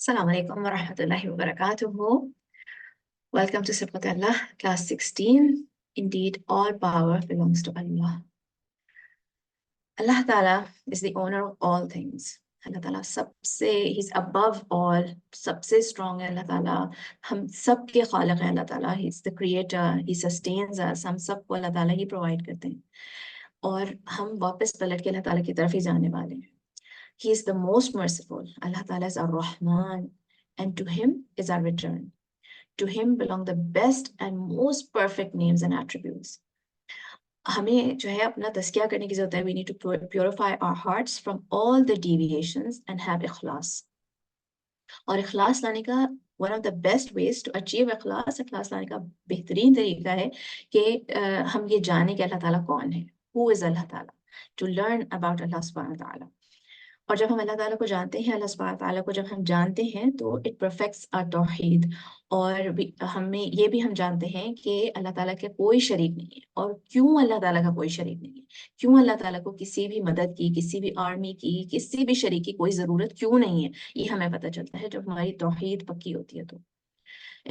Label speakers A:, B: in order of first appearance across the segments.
A: Assalamu alaikum wa rahmatullahi wa barakatuhu. Welcome to Sifat Allah, class 16. Indeed, all power belongs to Allah. Allah Ta'ala is the owner of all things. Allah Ta'ala He's above all, sabse strong hai Allah Ta'ala. Hum sab ke khaliq hai Allah Ta'ala. He's the creator, He sustains us. Hum sab ko Allah Ta'ala He provide karte hain. اور ہم واپس پلٹ کے اللہ تعالیٰ کی طرف ہی جانے والے ہیں. He is the most merciful. Allah Ta'ala is Ar-Rahman, and to Him is our return. To Him belong the best and most perfect names and attributes. ہمیں جو ہے اپنا تزکیہ کرنے کی ضرورت ہے. We need to purify our hearts from all the deviations and have اخلاص. اور اخلاص لانے کا one of the best ways to achieve اخلاص لانے کا بہترین طریقہ ہے کہ ہم یہ جانیں کہ اللہ تعالیٰ کون ہے. Who is Allah Ta'ala? To learn about Allah Subhanahu wa Ta'ala. اور جب ہم اللہ تعالیٰ کو جانتے ہیں, اللہ سبحانہ تعالیٰ کو جب ہم جانتے ہیں تو it perfects our توحید. اور ہمیں یہ بھی ہم جانتے ہیں کہ اللہ تعالیٰ کے کوئی شریک نہیں ہے. اور کیوں اللہ تعالیٰ کا کوئی شریک نہیں ہے, کیوں اللہ تعالیٰ کو کسی بھی مدد کی, کسی بھی آرمی کی, کسی بھی شریک کی کوئی ضرورت کیوں نہیں ہے, یہ ہمیں پتہ چلتا ہے جب ہماری توحید پکی ہوتی ہے. تو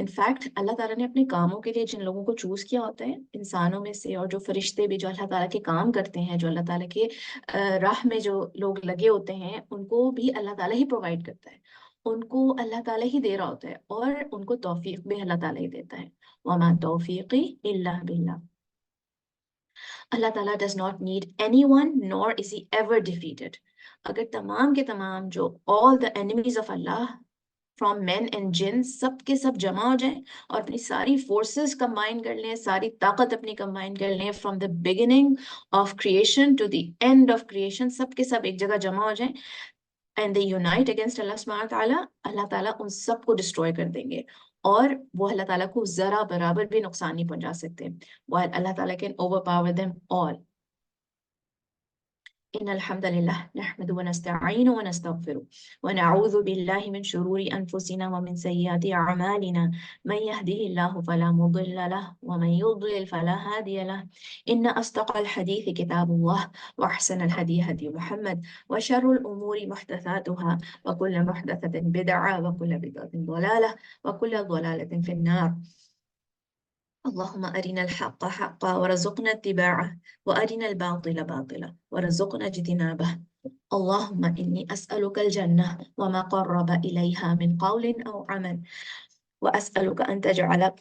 A: انفیکٹ اللہ تعالیٰ نے اپنے کاموں کے لیے جن لوگوں کو چوز کیا ہوتا ہے انسانوں میں سے, اور جو فرشتے بھی جو اللہ تعالیٰ کے کام کرتے ہیں, جو اللہ تعالیٰ کے راہ میں جو لوگ لگے ہوتے ہیں, ان کو بھی اللہ تعالیٰ ہی پرووائڈ کرتا ہے, ان کو اللہ تعالیٰ ہی دے رہا ہوتا ہے, اور ان کو توفیق بھی اللہ تعالیٰ ہی دیتا ہے. وَمَا تَوْفِيقِي إِلَّا بِاللَّهِ. اللہ تعالیٰ does not need anyone nor is he ever defeated. اگر تمام کے تمام جو all the enemies of Allah from men and جن سب کے سب جمع ہو جائیں اور اپنی ساری فورسز کمبائن کر لیں, ساری طاقت اپنی کمبائن کر لیں, from the beginning of creation to the end of creation, سب کے سب ایک جگہ جمع ہو جائیں اینڈ دے یونائٹ اگینسٹ اللہ سبحانہ تعالیٰ, اللہ تعالیٰ ان سب کو ڈسٹروائے کر دیں گے, اور وہ اللہ تعالیٰ کو ذرا برابر بھی نقصان نہیں پہنچا سکتے. while اللہ تعالیٰ can overpower them all. إن الحمد لله نحمده ونستعينه ونستغفره ونعوذ بالله من شرور أنفسنا ومن سيئات أعمالنا, من يهده الله فلا مضل له ومن يضلل فلا هادي له. إن أصدق الحديث كتاب الله وأحسن الهدي هدي محمد وشر الأمور محدثاتها وكل محدثة بدعة وكل بدعة ضلالة وكل ضلالة في النار. اللهم أرنا الحق حقا ورزقنا اتباعه وأرنا الباطل باطلا ورزقنا اجتنابه. اللهم إني أسألك الجنة وما قرب إليها من قول أو عمل, وأسألك أن تجعل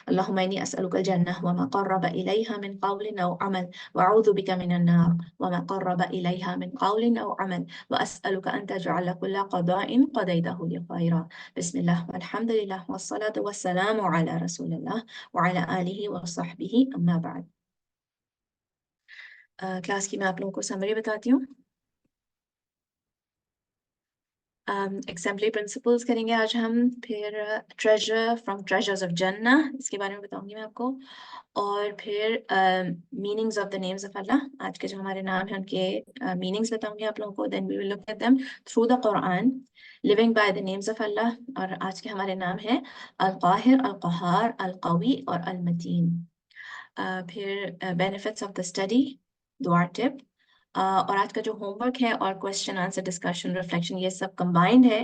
A: اللهم إني أسألك الجنة وما قرب إليها من قول أو عمل, وأعوذ بك من النار وما قرب إليها من قول أو عمل, وأسألك أن تجعل كل قضاء قضيته لي خيرا. بسم الله والحمد لله والصلاة والسلام على رسول الله وعلى آله وصحبه, أما بعد. کلاس کی میں آپ لوگوں کو سمری بتاتی ہوں. ایگزامپلری پرنسپلز کریں گے آج ہم, پھر ٹریجر فرام ٹریجرز آف جنہ, اس کے بارے میں بتاؤں گی میں آپ کو, اور پھر meanings of the names of اللہ, آج کے جو ہمارے نام ہیں ان کے میننگز بتاؤں گی آپ لوگوں کو. Then we will look at them through the قرآن, living by the names of اللہ. اور آج کے ہمارے نام ہیں القاہر, القہار, القوی اور المتین. پھر بینیفٹس آف دا اسٹڈی, دعا ٹپ, اور آج کا جو ہوم ورک ہے اور کوشچن آنسر ڈسکشن ریفلیکشن یہ سب کمبائنڈ ہے.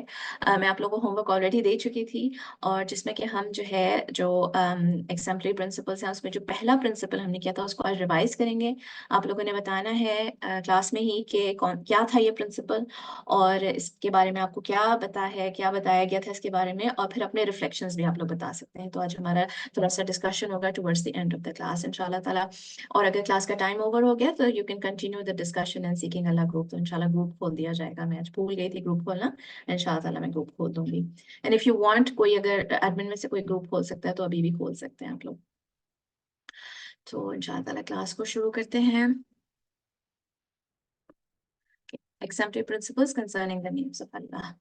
A: میں آپ لوگوں کو ہوم ورک آلریڈی دے چکی تھی, اور جس میں کہ ہم جو ہے جو ایگزامپلری پرنسپلس ہیں اس میں جو پہلا پرنسپل ہم نے کیا تھا اس کو آج ریوائز کریں گے. آپ لوگوں نے بتانا ہے کلاس میں ہی کہ کیا تھا یہ پرنسپل, اور اس کے بارے میں آپ کو کیا بتایا گیا تھا اس کے بارے میں, اور پھر اپنے ریفلیکشنز بھی آپ لوگ بتا سکتے ہیں. تو آج ہمارا تھوڑا سا ڈسکشن ہوگا towards the end of the class ان شاء اللہ تعالیٰ. اور اگر کلاس کا ٹائم اوور ہو گیا تو you can continue the discussion and seeking Allah group. تو انشاءاللہ گروپ کھول دیا جائے گا. میں آج بھول گئی تھی گروپ کھولنا, انشاءاللہ تعالیٰ میں گروپ کھول دوں گی. اینڈ اف یو وانٹ, کوئی اگر ایڈمن میں سے کوئی گروپ کھول سکتا ہے تو ابھی بھی کھول سکتے ہیں آپ لوگ. تو انشاءاللہ تعالیٰ کلاس کو شروع کرتے ہیں. Exemplary principles concerning the names of Allah.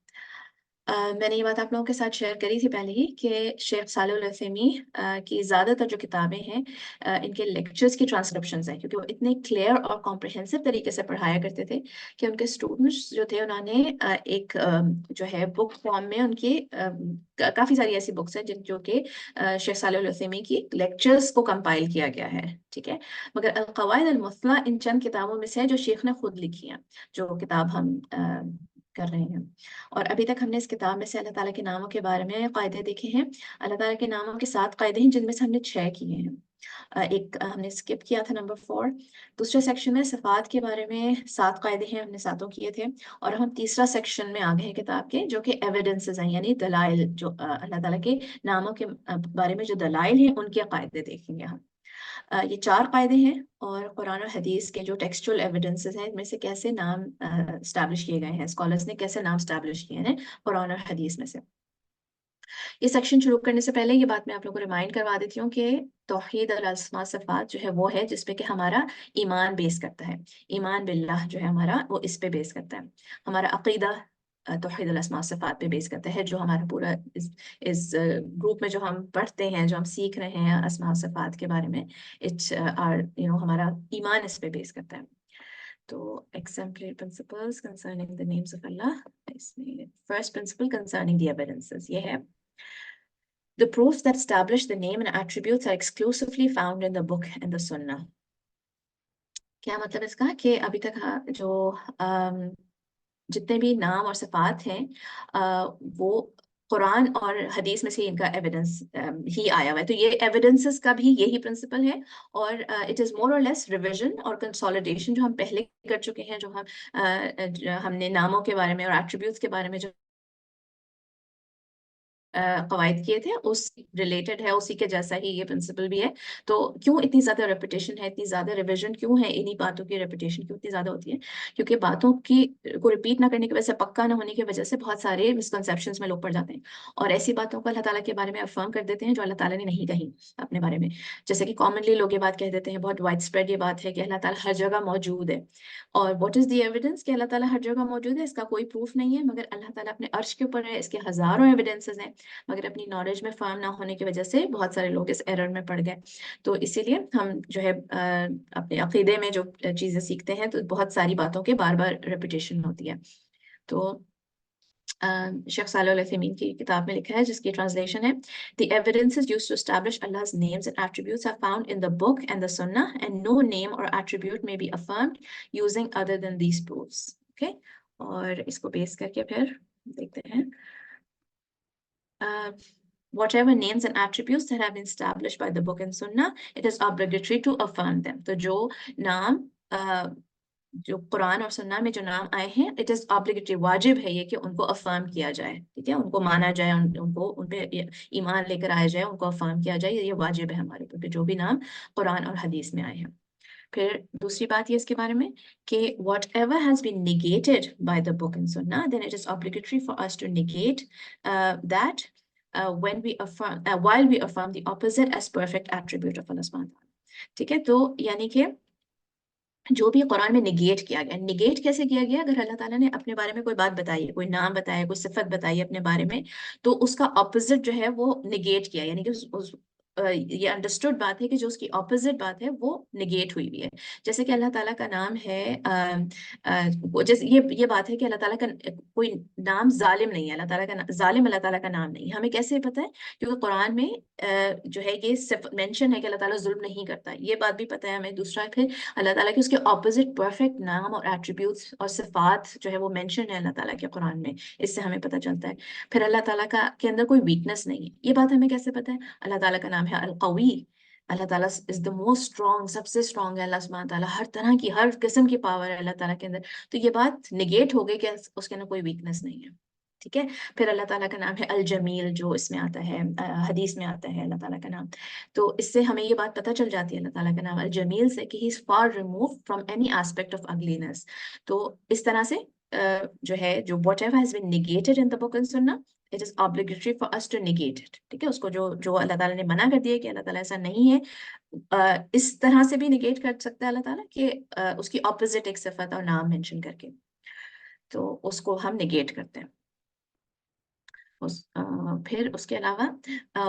A: میں نے یہ بات آپ لوگوں کے ساتھ شیئر کری تھی پہلے ہی کہ شیخ صالح العثیمین کی زیادہ تر جو کتابیں ہیں ان کے لیکچرز کی ٹرانسکرپشنز ہیں, کیونکہ وہ اتنے کلیئر اور کمپریہنسو طریقے سے پڑھایا کرتے تھے کہ ان کے اسٹوڈنٹس جو تھے انہوں نے ایک جو ہے بک فارم میں ان کی کافی ساری ایسی بکس ہیں جو کہ شیخ صالح العثیمین کی لیکچرز کو کمپائل کیا گیا ہے. ٹھیک ہے, مگر القواعد المثلیٰ ان چند کتابوں میں سے ہے جو شیخ نے خود لکھی ہیں, جو کتاب ہم کر رہے ہیں. اور ابھی تک ہم نے اس کتاب میں سے اللہ تعالیٰ کے ناموں کے بارے میں قاعدے دیکھے ہیں. اللہ تعالیٰ کے ناموں کے 7 قاعدے ہیں جن میں سے ہم نے 6 کیے ہیں. ایک ہم نے اسکپ کیا تھا نمبر 4. دوسرے سیکشن میں صفات کے بارے میں 7 قاعدے ہیں، ہم نے 7 کیے تھے. اور ہم تیسرا سیکشن میں آ گئے ہیں کتاب کے، جو کہ ایویڈنسز ہیں، یعنی دلائل، جو اللہ تعالیٰ کے ناموں کے بارے میں جو دلائل ہیں ان کے قاعدے دیکھیں گے ہم. یہ 4 قاعدے ہیں، اور قرآن اور حدیث کے جو ٹیکسچول ایویڈنسز ہیں ان میں سے کیسے نام اسٹیبلش کیے گئے ہیں، اسکالرس نے کیسے نام اسٹیبلش کیے ہیں قرآن اور حدیث میں سے. یہ سیکشن شروع کرنے سے پہلے یہ بات میں آپ لوگوں کو ریمائنڈ کروا دیتی ہوں کہ توحید الاسماء صفات جو ہے وہ ہے جس پہ کہ ہمارا ایمان بیس کرتا ہے. ایمان باللہ جو ہے ہمارا، وہ اس پہ بیس کرتا ہے. ہمارا عقیدہ توحید الاسماء صفات پہ بیس کرتا ہے، جو ہمارا پورا اس گروپ میں جو ہم پڑھتے ہیں، جو ہم سیکھ رہے ہیں اسماء صفات کے بارے میں، ہمارا ایمان اس پہ بیس کرتا ہے. تو exemplary principles concerning the names of Allah. اس میں first principle concerning the evidences یہ ہے: the proofs that establish the name and attributes are exclusively found in the book and the sunnah. کیا مطلب اس کا؟ کہ ابھی تک جو جتنے بھی نام اور صفات ہیں وہ قرآن اور حدیث میں سے ان کا ایویڈنس ہی آیا ہوا ہے. تو یہ ایویڈنسز کا بھی یہی پرنسپل ہے، اور اٹ از مور اور لیس ریویژن اور کنسالیڈیشن جو ہم پہلے کر چکے ہیں، جو ہم نے ناموں کے بارے میں اور ایٹریبیوٹس کے بارے میں جو قواعد کیے تھے اس ریلیٹڈ ہے، اسی کے جیسا ہی یہ پرنسپل بھی ہے. تو کیوں اتنی زیادہ ریپیٹیشن ہے، اتنی زیادہ ریویژن کیوں ہے، انہی باتوں کی ریپیٹیشن کیوں اتنی زیادہ ہوتی ہے؟ کیونکہ باتوں کو ریپیٹ نہ کرنے کی وجہ سے، پکا نہ ہونے کی وجہ سے بہت سارے مسکنسیپشنز میں لوگ پڑ جاتے ہیں، اور ایسی باتوں کو اللہ تعالیٰ کے بارے میں افرم کر دیتے ہیں جو اللہ تعالیٰ نے نہیں کہی اپنے بارے میں. جیسے کہ کامنلی لوگ یہ بات کہہ دیتے ہیں، بہت وائڈ اسپریڈ یہ بات ہے کہ اللہ تعالیٰ ہر جگہ موجود ہے. اور واٹ از دی ایویڈنس کہ اللہ تعالیٰ ہر جگہ موجود ہے؟ اس کا کوئی پروف نہیں ہے، مگر اللہ تعالیٰ اپنے عرش کے اوپر ہے، اس کے ہزاروں ایویڈنسز ہیں، مگر اپنی نالج میں فارم نہ ہونے کی وجہ سے بہت سارے لوگ اس ایرر میں پڑ گئے. تو اسی لیے ہم جو ہے اپنے عقیدے میں جو چیزیں سیکھتے ہیں تو بہت ساری باتوں کے بار بار ریپیٹیشن ہوتی ہے. تو شیخ صالح العثیمین کی کتاب میں لکھا ہے، جس کی ٹرانسلیشن ہے: The evidences used to establish Allah's names and attributes are found in the book and the sunnah, and no name or attribute may be affirmed using other than these proofs. Okay? اور اس کو بیس کر کے پھر دیکھتے ہیں. Whatever names and attributes that have been established by the book and sunnah, it is obligatory to affirm them. تو جو نام جو قرآن اور سنہ میں جو نام آئے ہیں، اٹ از obligatory، واجب ہے یہ کہ ان کو افرم کیا جائے. ٹھیک ہے، ان کو مانا جائے، ان پہ ایمان لے کر آیا جائے، ان کو افرم کیا جائے. یہ واجب ہے ہمارے اوپر کہ جو بھی نام قرآن اور حدیث میں آئے ہیں. پھر دوسری بات یہ اس کے بارے میں کہ whatever has been negated by the book and sunnah, then it is obligatory for us to negate that when we affirm while we affirm the opposite as perfect attribute of Allah subhanahu wa ta'ala. ٹھیک ہے، تو یعنی کہ جو بھی قرآن میں negate کیا گیا، نگیٹ کیسے کیا گیا؟ اگر اللہ تعالیٰ نے اپنے بارے میں کوئی بات بتائی ہے، کوئی نام بتایا، کوئی صفت بتائی ہے اپنے بارے میں، تو اس کا اپوزٹ جو ہے وہ نگیٹ کیا، یعنی کہ یہ انڈرسٹوڈ بات ہے کہ جو اس کی اپوزٹ بات ہے وہ نگیٹ ہوئی ہے. جیسے کہ اللہ تعالیٰ کا نام ہے جیسے یہ بات ہے کہ اللہ تعالیٰ کا کوئی نام ظالم نہیں ہے، اللہ تعالیٰ کا ظالم اللہ تعالیٰ کا نام نہیں. ہمیں کیسے پتہ ہے؟ کیونکہ قرآن میں جو ہے یہ مینشن ہے کہ اللہ تعالیٰ ظلم نہیں کرتا، یہ بات بھی پتہ ہے ہمیں. دوسرا پھر اللہ تعالیٰ کے اس کے اپوزٹ پرفیکٹ نام اور ایٹریبیوٹس اور صفات جو ہے وہ مینشن ہے اللہ تعالیٰ کے قرآن میں، اس سے ہمیں پتہ چلتا ہے. پھر اللہ تعالیٰ کے اندر کوئی ویکنس نہیں ہے، یہ بات ہمیں کیسے پتہ ہے؟ اللہ تعالیٰ کا نام ہے القوی، اللہ تعالیٰ از دا موسٹ اسٹرانگ، سب سے اسٹرانگ ہے اللہ سبحانہ تعالیٰ، ہر طرح کی ہر قسم کی پاور ہے اللہ تعالیٰ کے اندر. تو یہ بات نگیٹ ہو گئی کہ اس کے اندر کوئی ویکنس نہیں ہے. ٹھیک ہے. پھر اللہ تعالیٰ کا نام ہے الجمیل، جو اس میں آتا ہے، حدیث میں آتا ہے اللہ تعالیٰ کا نام. تو اس سے ہمیں یہ بات پتہ چل جاتی ہے اللہ تعالیٰ کا نام الجمیل سے کہ he is far remove from any aspect of ugliness. تو اس طرح سے جو ہے جو whatever has been negated in the book and sunnah, it is obligatory for us to negate it. ٹھیک ہے، اس کو جو اللہ تعالیٰ نے منع کر دیا کہ اللہ تعالیٰ ایسا نہیں ہے، اس طرح سے بھی نگیٹ کر سکتا ہے اللہ تعالیٰ کہ اس کی اپوزٹ ایک صفت اور نام مینشن کر کے، تو اس کو ہم نگیٹ کرتے ہیں. پھر اس کے علاوہ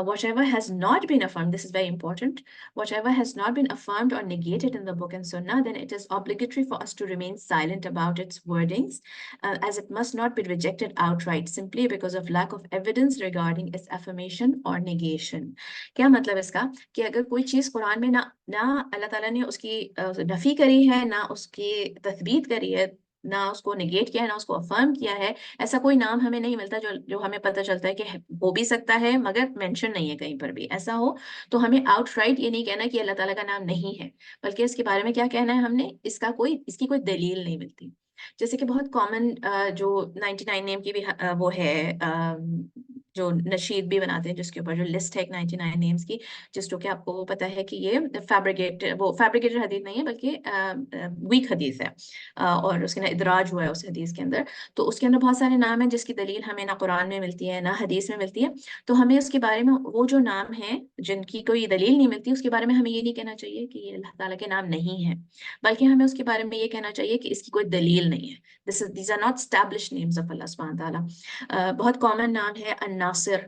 A: whatever has not been affirmed, this is very important, whatever has not been affirmed or negated in the book and sunnah, then it is obligatory for us to remain silent about its wordings, as it must not be rejected outright simply because of lack of evidence regarding its affirmation or negation. کیا مطلب اس کا؟ کہ اگر کوئی چیز قرآن میں نہ اللہ تعالیٰ نے اس کی نفی کری ہے، نہ اس کی تثبیت کری ہے، نہ اس کو نگیٹ کیا ہے، نہ اس کو افرم کیا ہے. ایسا کوئی نام ہمیں نہیں ملتا جو ہمیں پتہ چلتا ہے کہ ہو بھی سکتا ہے مگر مینشن نہیں ہے کہیں پر بھی. ایسا ہو تو ہمیں آؤٹ رائٹ یہ نہیں کہنا کہ اللہ تعالیٰ کا نام نہیں ہے، بلکہ اس کے بارے میں کیا کہنا ہے ہم نے، اس کی کوئی دلیل نہیں ملتی. جیسے کہ بہت کامن جو 99 نیم کی بھی وہ ہے، جو نشید بھی بناتے ہیں جس کے اوپر جو لسٹ ہے 99 نیمز کی، جس کو کہ آپ کو پتا ہے کہ یہ فیبریکیٹڈ حدیث نہیں ہے بلکہ ویک حدیث ہے، اور اس کے اندر ادراج ہوا ہے اس حدیث کے اندر. تو اس کے اندر بہت سارے نام ہیں جس کی دلیل ہمیں نہ قرآن میں ملتی ہے نہ حدیث میں ملتی ہے. تو ہمیں اس کے بارے میں وہ جو نام ہیں جن کی کوئی دلیل نہیں ملتی، اس کے بارے میں ہمیں یہ نہیں کہنا چاہیے کہ یہ اللہ تعالیٰ کے نام نہیں ہے، بلکہ ہمیں اس کے بارے میں یہ کہنا چاہیے کہ اس کی کوئی دلیل نہیں ہے. These are not established names of Allah subhanahu wa ta'ala. بہت کامن نام ہے الناصر،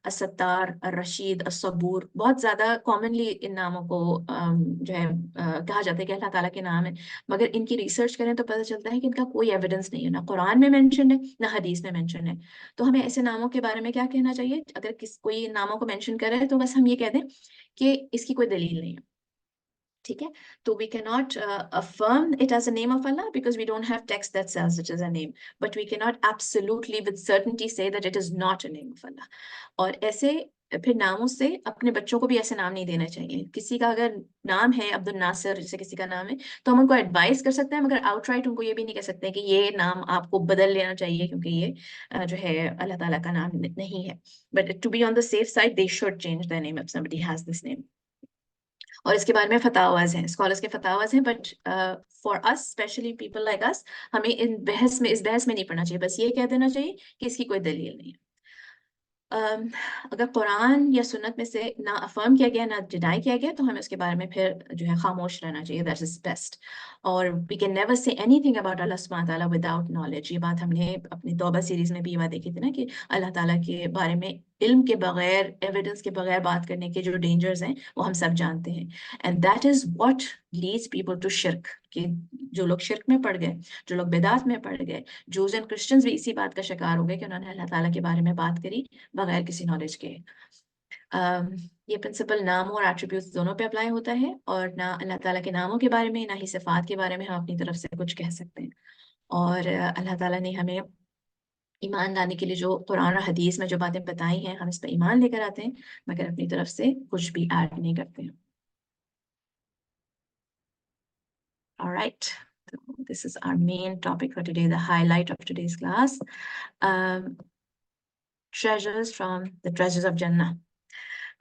A: الستار، الرشید، الصبور. بہت زیادہ کامنلی ان ناموں کو جو ہے کہا جاتا ہے کہ اللہ تعالیٰ کے نام ہے، مگر ان کی ریسرچ کریں تو پتہ چلتا ہے کہ ان کا کوئی ایویڈنس نہیں ہے، نہ قرآن میں مینشن ہے نہ حدیث میں مینشن ہے. تو ہمیں ایسے ناموں کے بارے میں کیا کہنا چاہیے؟ اگر کوئی ناموں کو مینشن کر رہے ہیں تو بس ہم یہ کہہ دیں کہ اس کی کوئی دلیل نہیں ہے. ٹھیک ہے، تو we cannot affirm it as a name of Allah because we don't have text that says it is a name, but we cannot absolutely with certainty say that it is not a name of Allah. اور ایسے پھر ناموں سے اپنے بچوں کو بھی ایسے نام نہیں دینا چاہیے. کسی کا اگر نام ہے عبد الناصر جیسے کسی کا نام ہے تو ہم ان کو ایڈوائز کر سکتے ہیں، مگر آؤٹ رائٹ ان کو یہ بھی نہیں کہہ سکتے کہ یہ نام آپ کو بدل لینا چاہیے کیونکہ یہ جو ہے اللہ تعالیٰ کا نام نہیں ہے. But to be on the safe side, they should change their name if somebody has this name. اور اس کے بارے میں فتاواز ہیں، اسکالرس کے فتاواز ہیں، but for us especially people like us ہمیں اس بحث میں نہیں پڑھنا چاہیے. بس یہ کہہ دینا چاہیے کہ اس کی کوئی دلیل نہیں ہے. اگر قرآن یا سنت میں سے نہ افرم کیا گیا نہ ڈینائی کیا گیا تو ہمیں اس کے بارے میں پھر جو ہے خاموش رہنا چاہیے. That is best. اور وی کین نیور سے اینی تھنگ اباؤٹ اللہ سبحانہ تعالیٰ وداؤٹ نالج. یہ بات ہم نے اپنی توبہ سیریز میں بھی یہ بات دیکھی تھی نا کہ اللہ تعالیٰ کے بارے میں علم کے بغیر، ایویڈنس کے بغیر بات کرنے کے جو ڈینجرز ہیں وہ ہم سب جانتے ہیں. And that is what leads people to شرک، کہ جو لوگ شرک میں پڑ گئے، جو لوگ بدعت میں پڑ گئے، جوز اینڈ کرسچنز بھی اسی بات کا شکار ہو گئے کہ انہوں نے اللہ تعالیٰ کے بارے میں بات کری بغیر کسی نالج کے. یہ پرنسپل ناموں اور ایٹریبیوٹس دونوں پہ اپلائی ہوتا ہے، اور نہ اللہ تعالیٰ کے ناموں کے بارے میں نہ ہی صفات کے بارے میں ہم اپنی طرف سے کچھ کہہ سکتے ہیں. اور اللہ تعالیٰ نے ہمیں ایمان لانے کے لیے جو قرآن اور حدیث میں جو باتیں بتائی ہیں ہم اس پہ ایمان لے کر آتے ہیں، مگر اپنی طرف سے کچھ بھی ایڈ نہیں کرتے ہیں. All right. So this is our main topic for today, the highlight of today's class. Treasures from the treasures of Jannah.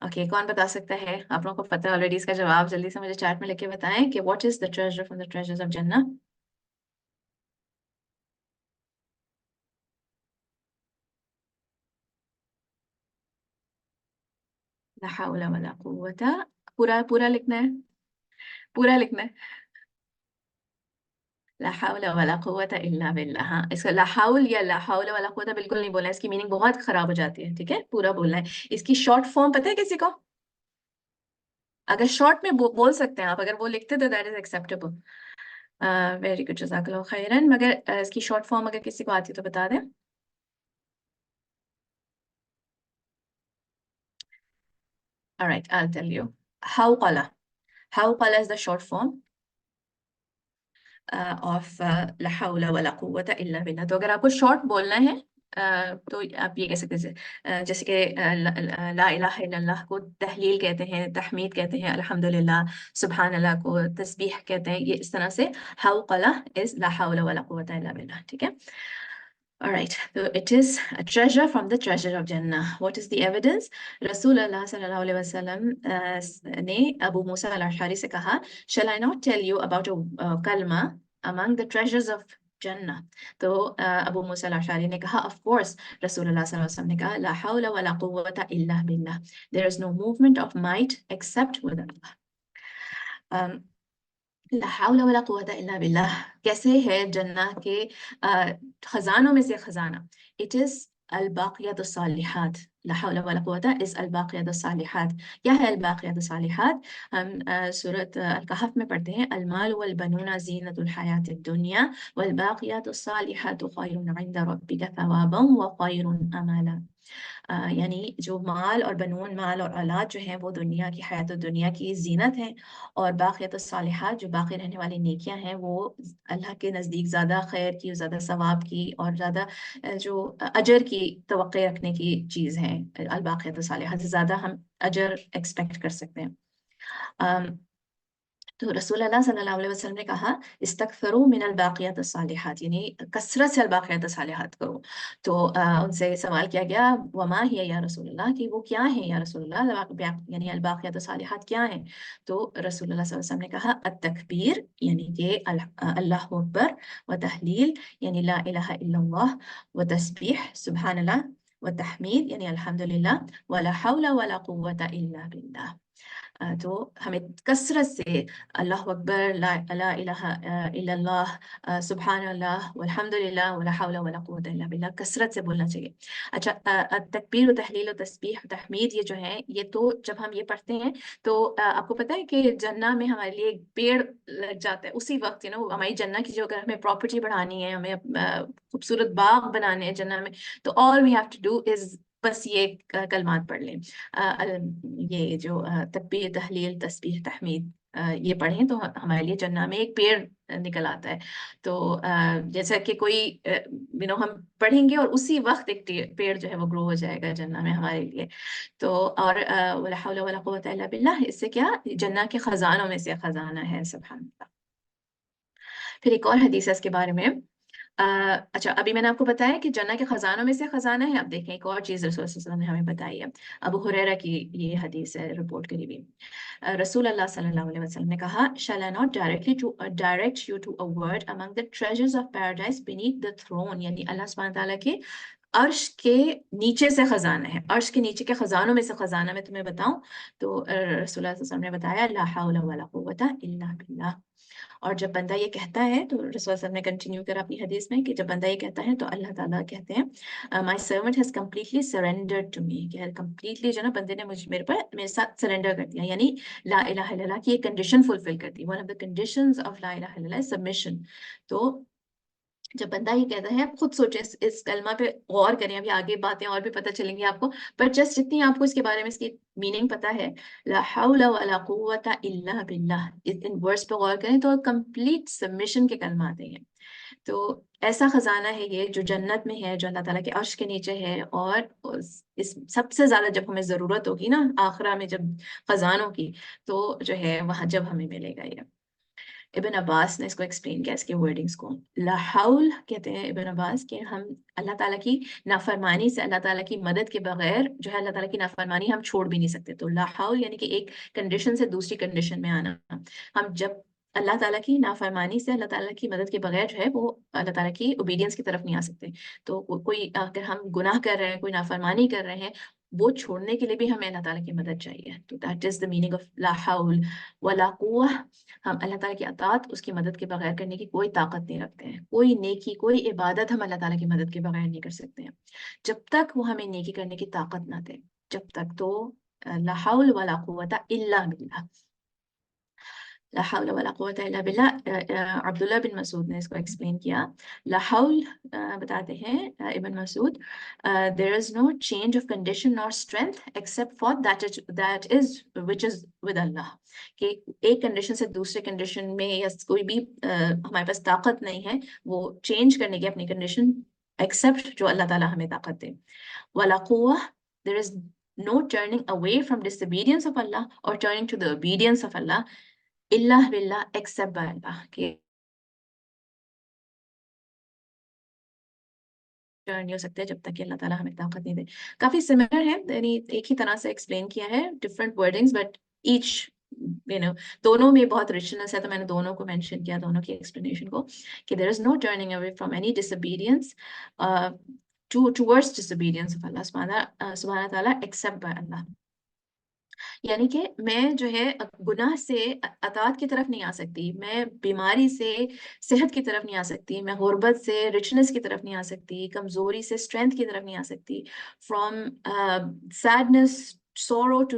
A: Okay, کون بتا سکتا ہے؟ آپ لوگوں کو پتہ ہے آلریڈی اس کا جواب، جلدی سے مجھے چیٹ میں لکھ کے بتائیں کہ what is the treasure from the treasures of Jannah? لا حول ولا قوة. پورا لکھنا ہے، پورا لکھنا ہے. لا حول ولا قوة الا باللہ. ہاں، اس کا لا حول یا لا حول ولا قوة بالکل نہیں بولنا ہے، اس کی میننگ بہت خراب ہو جاتی ہے. ٹھیک ہے، پورا بولنا ہے. اس کی شارٹ فارم پتہ ہے کسی کو؟ اگر شارٹ میں بول سکتے ہیں آپ، اگر وہ لکھتے تو that is acceptable. Very good, جزاک اللہ خیرن. مگر اس کی شارٹ فارم اگر کسی کو آتی تو بتا دیں. All right, I'll tell you. حوقلہ. حوقلہ is the short form of لا حول ولا قوة الا باللہ. تو اگر آپ کو شارٹ بولنا ہے تو آپ یہ کہہ سکتے ہیں جیسے کہ لا الہ الا اللہ کو تحلیل کہتے ہیں، تحمید کہتے ہیں، الحمدللہ، سبحان اللہ کو تسبیح کہتے ہیں. یہ اس طرح سے حوقلہ is لا حول ولا قوة الا باللہ. ٹھیک ہے. All right, so it is a treasure from the treasure of Jannah. What is the evidence? رسول اللہ صلی اللہ علیہ وسلم نے ابو موسیٰ الاشعری سے کہا, shall I not tell you about a kalma among the treasures of Jannah? تو ابو موسیٰ الاشعری نے کہا, of course. رسول اللہ صلی اللہ علیہ وسلم نے کہا, لا حول ولا قوة الا باللہ. There is no movement of might except with Allah. لا حول ولا قوة الا باللہ کیسے ہے جنہ کے خزانوں میں سے خزانہ؟ It is الباقیات الصالحات. لا حول ولا قوة is الباقیات الصالحات. کیا ہے الباقیات الصالحات؟ ہم سورۃ الکہف میں پڑھتے ہیں, المال والبنون زینۃ الحیاۃ الدنیا والباقیات الصالحات خیر عند ربک ثوابا وخیر املا. یعنی جو مال اور بنون، مال اور اولاد جو ہیں وہ دنیا کی حیات دنیا کی زینت ہیں، اور باقیات الصالحات جو باقی رہنے والی نیکیاں ہیں وہ اللہ کے نزدیک زیادہ خیر کی، زیادہ ثواب کی اور زیادہ جو اجر کی توقع رکھنے کی چیز ہیں۔ الباقیات الصالحات سے زیادہ ہم اجر ایکسپیکٹ کر سکتے ہیں۔ تو رسول اللہ صلی اللہ علیہ وسلم نے کہا استکثروا من الباقیات الصالحات، یعنی کثرت سے الباقیات الصالحات کرو۔ تو ان سے سوال کیا گیا وما ہی یا رسول اللہ، کہ وہ کیا ہیں یا رسول اللہ، یعنی الباقیات الصالحات کیا ہیں؟ تو رسول اللہ صلی اللہ علیہ وسلم نے کہا التکبیر، یعنی کہ اللہ اکبر، و تحلیل یعنی لا الہ الا اللہ، و تسبیح سبحان اللہ، و تحمید یعنی الحمدللہ، ولا حول ولا قوة الا باللہ۔ تو ہمیں کثرت سے اللہ اکبر، لا الہ الا اللہ، سبحان اللہ، والحمد للہ، ولا حول ولا قوت الا باللہ کثرت سے بولنا چاہیے۔ اچھا، تکبیر و تحلیل و تسبیح و تحمید یہ جو ہے، یہ تو جب ہم یہ پڑھتے ہیں تو آپ کو پتہ ہے کہ جنہ میں ہمارے لیے ایک پیڑ لگ جاتا ہے اسی وقت، ہماری جنہ کی جو اگر ہمیں پراپرٹی بڑھانی ہے، ہمیں خوبصورت باغ بنانے ہیں جنہ میں، تو all we have to do is بس یہ کلمات پڑھ لیں، یہ جو تکبیر، تحلیل، تسبیح، تحمید یہ پڑھیں تو ہمارے لیے جنہ میں ایک پیڑ نکل آتا ہے۔ تو جیسا کہ کوئی ہم پڑھیں گے اور اسی وقت ایک پیڑ جو ہے وہ گرو ہو جائے گا جنہ میں ہمارے لیے۔ تو اور ولا حول ولا قوة الا باللہ، اس سے کیا جنہ کے خزانوں میں سے خزانہ ہے، سبحان اللہ۔ پھر ایک اور حدیث ہے اس کے بارے میں۔ اچھا، ابھی میں نے آپ کو بتایا کہ جنہ کے خزانوں میں سے خزانہ ہے، اب دیکھیں ایک اور چیز رسول صلی اللہ علیہ وسلم نے ہمیں بتائی ہے۔ ابو ہریرہ کی یہ حدیث ہے، رپورٹ کری ہوئی۔ رسول اللہ صلی اللہ علیہ وسلم نے کہا shall I not direct you to a word among the treasures of paradise beneath the throne، یعنی اللہ سبحانہ تعالیٰ کے عرش کے نیچے سے خزانہ ہے، عرش کے نیچے کے خزانوں میں سے خزانہ میں تمہیں بتاؤں؟ تو رسول اللہ صلی اللہ علیہ وسلم نے بتایا لا حول ولا قوة الا باللہ۔ اور جب بندہ یہ کہتا ہے تو رسول اللہ صلی اللہ علیہ وسلم نے کنٹینیو کرا اپنی حدیث میں کہ جب بندہ یہ کہتا ہے تو اللہ تعالیٰ کہتے ہیں my servant has completely surrendered to me، کہ completely جو نا بندے نے میرے ساتھ سرنڈر کر دیا، یعنی لا الہ الا اللہ کی ایک کنڈیشن فلفل کر دی۔ one of the conditions of لا الہ الا اللہ is submission۔ تو جب بندہ یہ کہتا ہے، آپ خود سوچیں اس کلمہ پہ غور کریں، ابھی آگے باتیں اور بھی پتہ چلیں گی آپ کو، پر جسٹ جتنی آپ کو اس کے بارے میں اس کی میننگ پتہ ہے، لا حول ولا قوة الا باللہ، ان ورڈز پہ غور کریں تو کمپلیٹ سبمیشن کے کلمات ہیں۔ تو ایسا خزانہ ہے یہ جو جنت میں ہے، جو اللہ تعالیٰ کے عرش کے نیچے ہے، اور اس سب سے زیادہ جب ہمیں ضرورت ہوگی نا آخرہ میں جب خزانوں کی، تو جو ہے وہاں جب ہمیں ملے گا یہ۔ ابن عباس نے اس کو ایکسپلین کیا، اس کے ورڈنگز کو۔ لا حول کہتے ہیں ابن عباس کہ ہم اللہ تعالیٰ کی نافرمانی سے، اللہ تعالیٰ کی مدد کے بغیر جو ہے اللہ تعالیٰ کی نافرمانی ہم چھوڑ بھی نہیں سکتے۔ تو لا حول یعنی کہ ایک کنڈیشن سے دوسری کنڈیشن میں آنا، ہم جب اللہ تعالیٰ کی نافرمانی سے، اللہ تعالیٰ کی مدد کے بغیر جو ہے وہ اللہ تعالیٰ کی اوبیڈینس کی طرف نہیں آ سکتے۔ تو کوئی اگر ہم گناہ کر رہے ہیں، کوئی نافرمانی کر رہے ہیں، وہ چھوڑنے کے لیے بھی ہمیں اللہ تعالیٰ کی مدد چاہیے۔ تو that is the meaning of law حول ولا قوہ۔ ہم اللہ تعالیٰ کی اطاعت، اس کی مدد کے بغیر کرنے کی کوئی طاقت نہیں رکھتے ہیں۔ کوئی نیکی، کوئی عبادت ہم اللہ تعالیٰ کی مدد کے بغیر نہیں کر سکتے ہیں جب تک وہ ہمیں نیکی کرنے کی طاقت نہ دے، جب تک۔ تو لا حول ولا قوة الا باللہ، لا حول ولا قوة الا باللہ۔ عبداللہ بن مسعود نے اس کو ایکسپلین کیا۔ لا حول بتاتے ہیں ابن مسعود there is no change of condition nor strength except for that is which is with Allah، کہ ایک کنڈیشن سے دوسرے کنڈیشن میں یا کوئی بھی ہمارے پاس طاقت نہیں ہے وہ چینج کرنے کی اپنی کنڈیشن، ایکسپٹ جو اللہ تعالیٰ ہمیں طاقت دے۔ ولا قوة there is no turning away from disobedience of Allah or turning to the obedience of Allah اللہ باللہ ایکسپٹ بائی اللہ، کہ نہیں ہو سکتے جب تک کہ اللہ تعالیٰ ہمیں طاقت نہیں دے۔ کافی سملر ہے، یعنی ایک ہی طرح سے ایکسپلین کیا ہے، ڈفرنٹ ورڈنگز بٹ ایچ دونوں میں بہت رچنس ہے، تو میں نے دونوں کو مینشن کیا، دونوں کی ایکسپلینیشن کو، کہ there is no turning away from any disobedience towards disobedience of Allah سبحانہ تعالیٰ except by اللہ۔ یعنی کہ میں جو ہے گناہ سے اطاعت کی طرف نہیں آ سکتی، میں بیماری سے صحت کی طرف نہیں آ سکتی، میں غربت سے رچنس کی طرف نہیں آ سکتی، کمزوری سے اسٹرینتھ کی طرف نہیں آ سکتی، from sadness sorrow to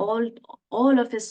A: all of his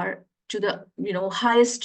A: are to the highest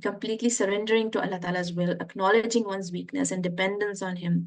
A: completely surrendering to Allah Ta'ala's will, acknowledging one's weakness and dependence on him.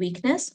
A: weakness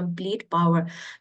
A: complete power.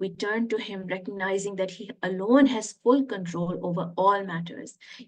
A: We turn to him recognizing that he alone has full control over all matters.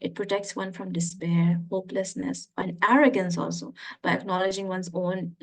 A: It protects one from despair, hopelessness and arrogance also by acknowledging one's own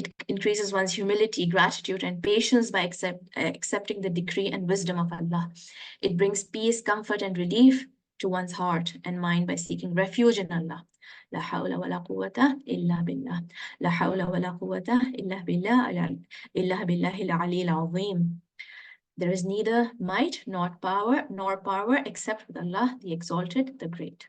A: It increases one's humility, gratitude, and patience by accepting the decree and wisdom of Allah. It brings peace, comfort, and relief to one's heart and mind by seeking refuge in Allah. La hawla wa la quwwata illa billah. La hawla wa la quwwata illa billah. Illa billahi al-ali al-azim. There is neither might nor power except with Allah, the exalted, the great.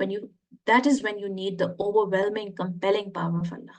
A: when you that is when you need the overwhelming compelling power of Allah।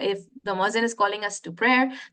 A: if the muezzin is calling us to prayer,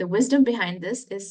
A: the wisdom behind this is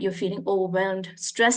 A: you're feeling overwhelmed, stress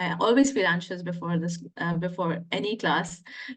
A: I always feel anxious before this, before any class,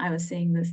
A: I was saying this।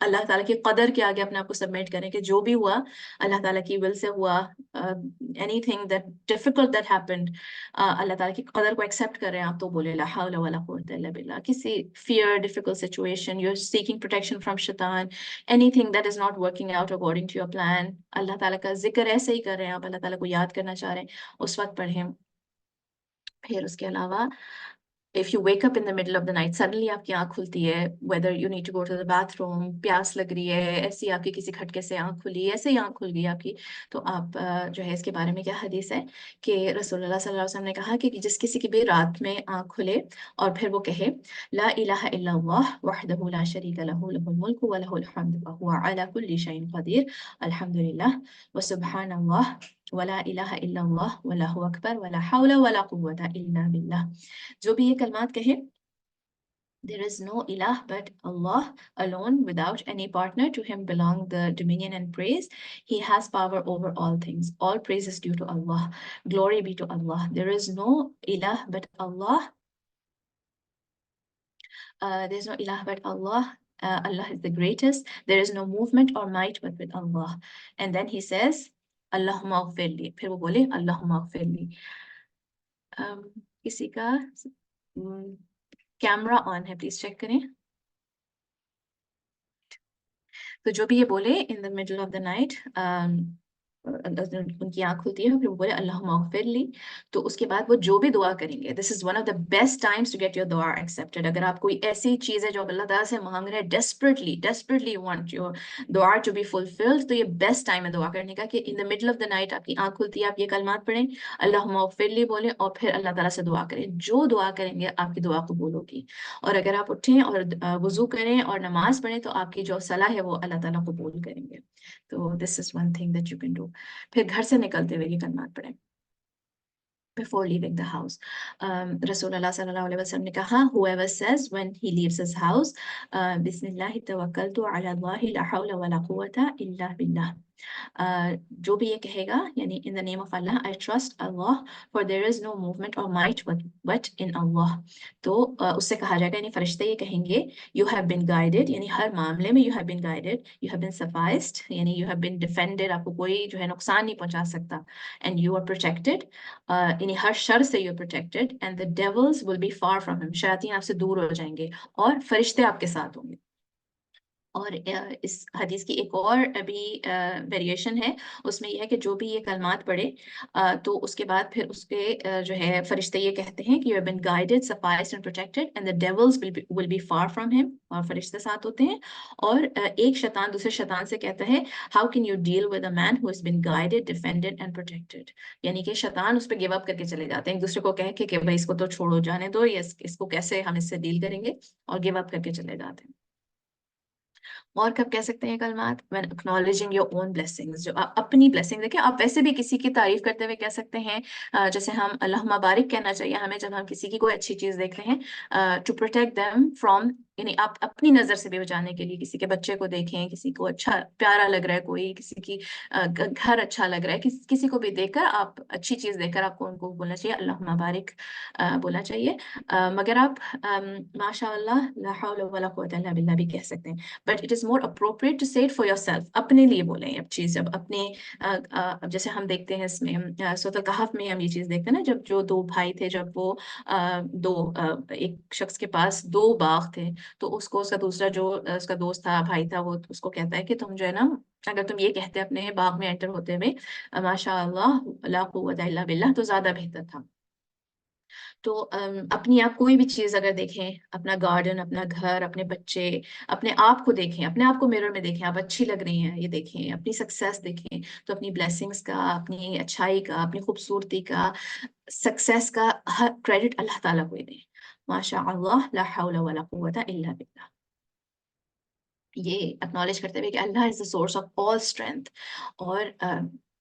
A: اللہ تعالیٰ کی قدر کے آگے اپنے آپ کو submit کریں کہ جو بھی ہوا اللہ تعالیٰ کی ول سے ہوا. Anything that difficult that happened, اللہ تعالیٰ کی قدر کو ایکسیپٹ کر رہے ہیں آپ, تو بولے لا حول ولا قوت الا باللہ. کسی fear, difficult situation, you are seeking protection from شیطان, anything that is not working out according to your plan, اللہ تعالیٰ کا ذکر ایسے ہی کر رہے ہیں آپ, اللہ تعالیٰ کو یاد کرنا چاہ رہے ہیں, اس وقت پڑھیں. پھر اس کے علاوہ if you wake up in the middle of the night, suddenly آپ کی آنکھ کھلتی ہے, whether you need to go to the bathroom, پیاس لگ رہی ہے, ایسی آپ کی کسی کھٹکے سے آنکھ کھلی, ایسے ہی آنکھ کھل گئی آپ کی, تو آپ جو ہے اس کے بارے میں کیا حدیث ہے کہ رسول اللہ صلی اللہ علیہ وسلم نے کہا کہ جس کسی کی بھی رات میں آنکھ کھلے اور پھر وہ کہے لا الہ الا اللہ وحدہ لا شریک لہ لہ الملک ولہ الحمد وہو علی کل شیء قدیر الحمدللہ وسبحان اللہ ولا الہ الا اللہ واللہ اکبر ولا حول ولا قوة الا باللہ, جو بھی یہ کلمات کہے, there is no ilah but Allah alone without any partner, to him belong the dominion and praise, he has power over all things, all praise is due to Allah, glory be to Allah, there is no ilah but Allah, there is no ilah but Allah, Allah is the greatest, there is no movement or might but with Allah. And then he says Allahumma ghfirli, پھر وہ بولے Allahumma ghfirli. کسی کا camera on ہے, please check کریں. تو جو بھی یہ بولے in the middle of the night, ان کی آنکھ کھلتی ہے, پھر وہ بولے اللہم اغفر لی, تو اس کے بعد وہ جو بھی دعا کریں گے, this is one of the best times to get your دعا ایکسیپٹیڈ. اگر آپ کوئی ایسی چیز ہے جو آپ اللہ تعالیٰ سے مانگ رہے ہیں, ڈیسپریٹلی وانٹ یور دعا ٹو بی فلفلڈ, تو یہ بیسٹ ٹائم ہے دعا کرنے کا کہ in the middle of the night آپ کی آنکھ کھلتی ہے, آپ یہ کلمات پڑھیں, اللہم اغفر لی بولیں, اور پھر اللہ تعالیٰ سے دعا کریں. جو دعا کریں گے آپ کی دعا قبول ہوگی, اور اگر آپ اٹھیں اور وضو کریں اور نماز پڑھیں تو آپ کی جو صلاح ہے وہ اللہ تعالیٰ قبول کریں گے. تو this is one thing that you can do. پھر گھر سے نکلتے ہوئے یہ کلمات پڑھیں before leaving the house. رسول اللہ صلی اللہ علیہ وسلم نے کہا whoever says when he leaves his house بسم اللہ توکلت علی اللہ لا حول ولا قوة الا باللہ, جو بھی یہ کہے گا یعنی in the name of Allah, I trust Allah for there is no movement or might but in Allah, تو اس سے کہا جائے گا, یعنی فرشتے یہ کہیں گے you have been guided, یعنی ہر معاملے میں you have been guided, you have been sufficed, یعنی you have been defended, آپ کو کوئی جو ہے نقصان نہیں پہنچا سکتا, and you are protected, یعنی ہر شر سے you are protected, and the devils will be far from him, شیاطین آپ سے دور ہو جائیں گے اور فرشتے آپ کے ساتھ ہوں گے. اور اس حدیث کی ایک اور ابھی ویریشن ہے, اس میں یہ ہے کہ جو بھی یہ کلمات پڑھے تو اس کے بعد پھر اس کے جو ہے فرشتے یہ کہتے ہیں کہ you have been guided, sufficed and protected, and the devils will be far from him, اور فرشتے ساتھ ہوتے ہیں. اور ایک شیطان دوسرے شیطان سے کہتا ہے how can you deal with a man who has been guided, defended and protected, یعنی کہ شیطان اس پہ گیو اپ کر کے چلے جاتے ہیں ایک دوسرے کو کہہ کے کہ بھائی اس کو تو چھوڑو, جانے دو, اس کو کیسے ہم اس سے ڈیل کریں گے, اور گیو اپ کر کے چلے جاتے ہیں. اور کب کہہ سکتے ہیں یہ کلمات, when acknowledging your own blessings, جو آپ اپنی blessing دیکھیں, آپ ویسے بھی کسی کی تعریف کرتے ہوئے کہہ سکتے ہیں, جیسے ہم اللہم بارک کہنا چاہیے ہمیں جب ہم کسی کی کوئی اچھی چیز دیکھتے ہیں, to protect them from, یعنی آپ اپنی نظر سے بھی بچانے کے لیے, کسی کے بچے کو دیکھیں, کسی کو اچھا پیارا لگ رہا ہے, کوئی کسی کی گھر اچھا لگ رہا ہے, کسی کو بھی دیکھ کر آپ اچھی چیز دیکھ کر آپ کو ان کو بولنا چاہیے اللہم بارک بولنا چاہیے. مگر آپ ماشاء اللہ لا حول ولا قوة الا باللہ بھی کہہ سکتے ہیں, but it is more appropriate to say it for yourself, اپنے لیے بولیں اب چیز, جب اپنے جیسے ہم دیکھتے ہیں اس میں سورۃ الکہف میں ہم یہ چیز دیکھتے ہیں نا, جب جو دو بھائی تھے, جب وہ ایک شخص کے پاس 2 باغ تھے, تو اس کو اس کا دوسرا جو اس کا دوست تھا, بھائی تھا, وہ اس کو کہتا ہے کہ تم جو ہے نا, اگر تم یہ کہتے اپنے باغ میں انٹر ہوتے ہوئے ماشاء اللہ لا قوت الا باللہ, تو زیادہ بہتر تھا. تو اپنی آپ کوئی بھی چیز اگر دیکھیں, اپنا گارڈن, اپنا گھر, اپنے بچے, اپنے آپ کو دیکھیں, اپنے آپ کو میرر میں دیکھیں, آپ اچھی لگ رہی ہیں یہ دیکھیں, اپنی سکسیس دیکھیں, تو اپنی بلیسنگز کا, اپنی اچھائی کا, اپنی خوبصورتی کا, سکسیس کا ہر کریڈٹ اللہ تعالیٰ کو ہی دیں. ماشاء اللہ لا حول ولا قوة الا باللہ. یہ اکنالج کرتے ہوئے کہ اللہ از the source of all strength, اور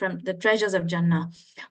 A: from the treasures of Jannah,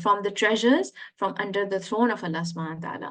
A: from the treasures from under the throne of Allah subhanahu wa ta'ala.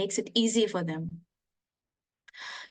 A: makes it easy for them.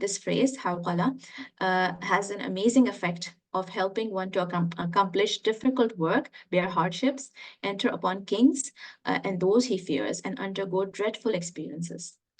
A: this phrase hawqala has an amazing effect of helping one to accomplish difficult work, bear hardships, enter upon kings and those he fears, and undergo dreadful experiences.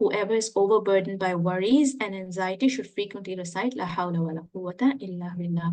A: whoever is overburdened by worries and anxiety should frequently recite la hawla wala quwwata illa billah.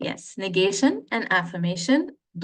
A: Yes, negation and affirmation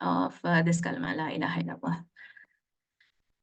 A: of this kalma la ilaha illallah.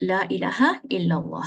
A: La ilaha illallah.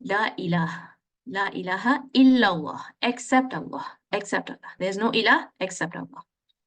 A: La ilaha illallah, except Allah, except Allah. There is no ilah except Allah.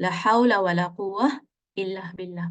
A: la hawla wa la quwwa illa billah.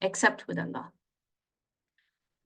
A: except with Allah.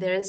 A: There is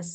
A: us.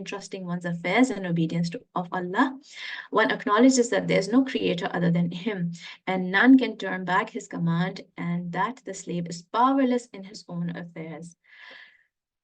A: entrusting one's affairs and obedience of Allah. One acknowledges that there is no creator other than him, and none can turn back his command, and that the slave is powerless in his own affairs.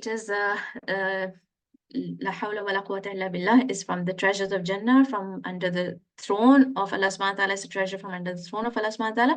A: it is La hawla wa la quwwata illa billah is from the treasures of Jannah, from under the throne of Allah subhanahu wa ta'ala, is a treasure from under the throne of Allah subhanahu wa ta'ala.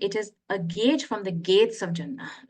A: it is a gate from the gates of Jannah.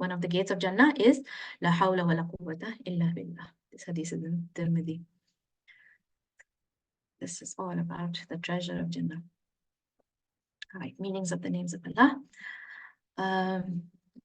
A: One of the gates of Jannah is la hawla wa la quwwata illa billah. This hadith is in Tirmidhi. This is all about the treasure of Jannah. All right, meanings of the names of Allah.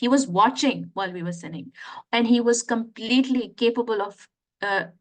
A: he was watching while we were sinning and he was completely capable of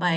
A: by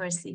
A: mercy.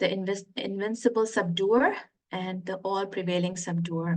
A: the invincible subduer and the all prevailing subduer.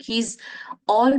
A: He's all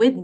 A: with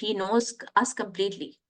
A: He knows us completely.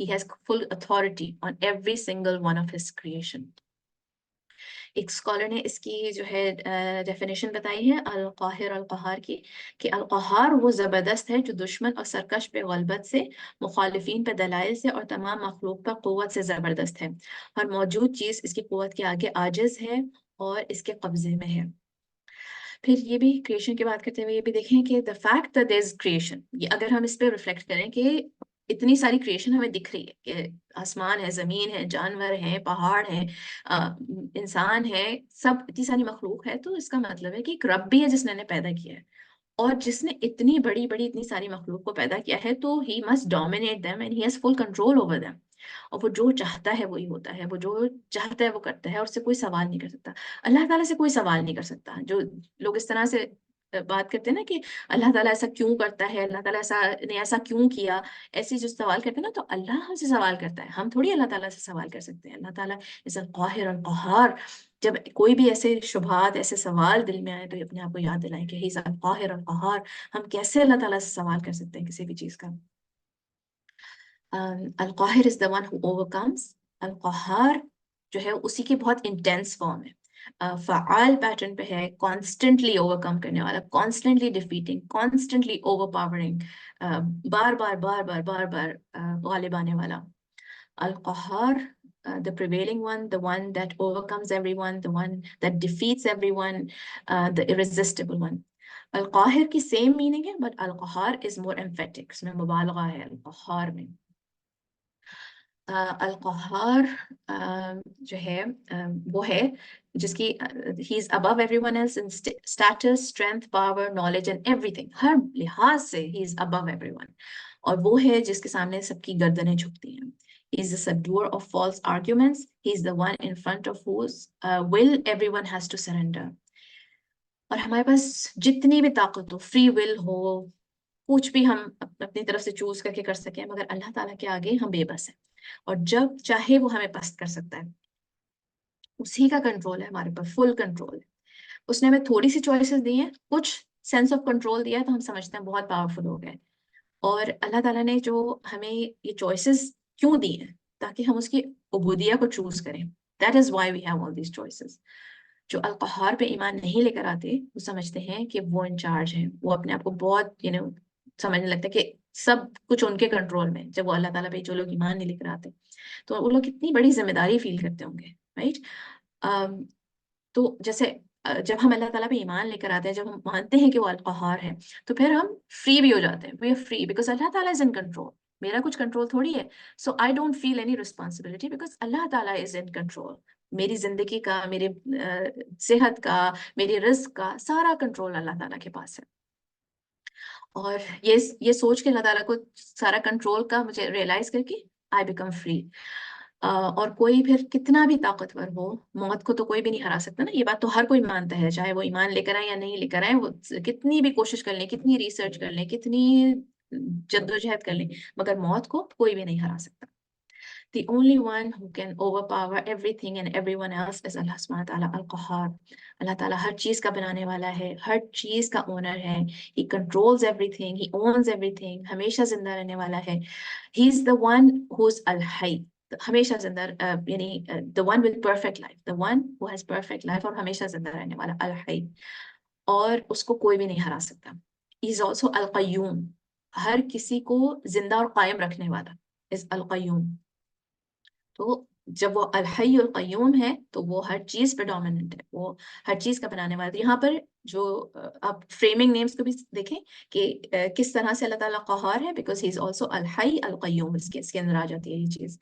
A: He has full authority on every single one of his creation. ایک scholar نے اس کی جو ہے definition بتائی ہے القاہر القہار کی کہ القہار وہ زبردست ہے جو دشمن اور سرکش پہ غلبت سے، مخالفین پہ دلائل سے اور تمام مخلوق پر قوت سے زبردست ہے. ہر موجود چیز اس کی قوت کے آگے عاجز ہے اور اس کے قبضے میں ہے. پھر یہ بھی کریشن کی بات کرتے ہوئے یہ بھی دیکھیں کہ the fact that there is creation، یہ اگر ہم اس پہ ریفلیکٹ کریں کہ اتنی ساری کریشن ہمیں دکھ رہی ہے کہ آسمان ہے، زمین ہے، جانور ہیں، پہاڑ ہیں، انسان ہے، سب اتنی ساری مخلوق ہے، تو اس کا مطلب ہے کہ ایک رب بھی ہے جس نے انہیں پیدا کیا ہے، اور جس نے اتنی بڑی اتنی ساری مخلوق کو پیدا کیا ہے تو he must dominate them and he has full control over them. اور وہ جو چاہتا ہے وہی ہوتا ہے، وہ جو چاہتا ہے وہ کرتا ہے، اور اس سے کوئی سوال نہیں کر سکتا. اللہ تعالیٰ سے کوئی سوال نہیں کر سکتا. جو لوگ اس طرح سے بات کرتے ہیں نا کہ اللہ تعالیٰ ایسا کیوں کرتا ہے، اللہ تعالیٰ ایسا کیوں کیا، ایسی جو سوال کرتے ہیں نا، تو اللہ ہم سے سوال کرتا ہے. ہم تھوڑی اللہ تعالیٰ سے سوال کر سکتے ہیں. اللہ تعالیٰ اس القاہر القہار. جب کوئی بھی ایسے شبہات، ایسے سوال دل میں آئے تو اپنے آپ کو یاد دلائیں کہ ہی القاہر القہار. ہم کیسے اللہ تعالیٰ سے سوال کر سکتے ہیں کسی بھی چیز کا. القاہر is the one who overcomes. القہار جو ہے اسی کی بہت انٹینس فارم ہے. فعال پیٹرن پہ ہے، کانسٹنٹلی اوورکم کرنے والا، constantly defeating, constantly overpowering, بار بار بار بار بار بار غالب آنے والا. القہار the prevailing one, the one that overcomes everyone, the one that defeats everyone, the irresistible one. القاہر کی سیم میننگ ہے بٹ القہار is more emphatic. اس میں مبالغہ ہے القہار میں. القہار جو ہے وہ ہے جس کی he is above everyone else in status, strength, power, knowledge and everything. ہر لحاظ سے he is above everyone. اور وہ ہے جس کے سامنے سب کی گردنیں جھکتی ہیں. He is the subduer of false arguments. He is the one in front of whose will everyone has to surrender. اور ہمارے پاس جتنی بھی طاقت ہو، فری ول ہو، کچھ بھی ہم اپنی طرف سے چوز کر کے کر سکیں، مگر اللہ تعالیٰ کے آگے ہم بے بس ہیں. اور جب چاہے وہ ہمیں پست کر سکتا ہے. اسی کا کنٹرول ہے ہمارے پر، فل کنٹرول ہے. اس نے ہمیں تھوڑی سی چوائسز دی ہیں، کچھ سینس آف کنٹرول دیا ہے تو ہم سمجھتے ہیں بہت پاورفل ہو گئے. اور اللہ تعالیٰ نے جو ہمیں یہ چوائسز کیوں دی ہیں؟ تاکہ ہم اس کی عبودیہ کو چوز کریں. That is why we have all these choices. جو القہار پہ ایمان نہیں لے کر آتے وہ سمجھتے ہیں کہ وہ انچارج ہیں، وہ اپنے آپ کو بہت سمجھنے لگتا ہے کہ سب کچھ ان کے کنٹرول میں. جب وہ اللہ تعالیٰ پہ جو لوگ ایمان نہیں لے کر آتے تو وہ لوگ کتنی بڑی ذمہ داری فیل کرتے ہوں گے، رائٹ. تو جیسے جب ہم اللہ تعالیٰ پہ ایمان لے کر آتے ہیں، جب ہم مانتے ہیں کہ وہ القہار ہے، تو پھر ہم فری بھی ہو جاتے ہیں. وی آر فری بیکاز اللہ تعالیٰ از ان کنٹرول. میرا کچھ کنٹرول تھوڑی ہے. So I don't feel any responsibility because اللہ تعالیٰ از ان کنٹرول. میری زندگی کا، میرے صحت کا، میری رزق کا سارا کنٹرول اللہ تعالیٰ کے پاس ہے. اور یہ سوچ کے اللہ تعالیٰ کو سارا کنٹرول کا مجھے ریئلائز کر کے آئی بیکم فری. اور کوئی پھر کتنا بھی طاقتور ہو، موت کو تو کوئی بھی نہیں ہرا سکتا نا. یہ بات تو ہر کوئی مانتا ہے، چاہے وہ ایمان لے کر آئے یا نہیں لے کر آئے. وہ کتنی بھی کوشش کر لیں، کتنی ریسرچ کر لیں، کتنی جدوجہد کر لیں، مگر موت کو کوئی بھی نہیں ہرا سکتا. The only one who can overpower everything and everyone else is Allah subhanahu wa ta'ala al-Qahhar. اللہ تعالیٰ ہر چیز کا بنانے والا ہے، ہر چیز کا اونر ہے. He controls everything, he owns everything. ہمیشہ زندہ رہنے والا ہے. He is the one who's al-Hayy. ہمیشہ زندہ یعنی the one with perfect life, the one who has perfect life اور ہمیشہ زندہ رہنے والا al-Hayy. اور اس کو کوئی بھی نہیں ہرا سکتا. He is also al-Qayyum. ہر کسی کو زندہ اور قائم رکھنے والا is al-Qayyum. تو جب وہ الحی القیوم ہے تو وہ ہر چیز پہ ڈومیننٹ ہے، وہ ہر چیز کا بنانے والا. یہاں پر جو آپ فریمنگ نیمز کو بھی دیکھیں کہ کس طرح سے اللہ تعالیٰ قہار ہے، بیکاز ہی از آلسو الحی القیوم. اس کے اندر آ جاتی ہے یہ چیز.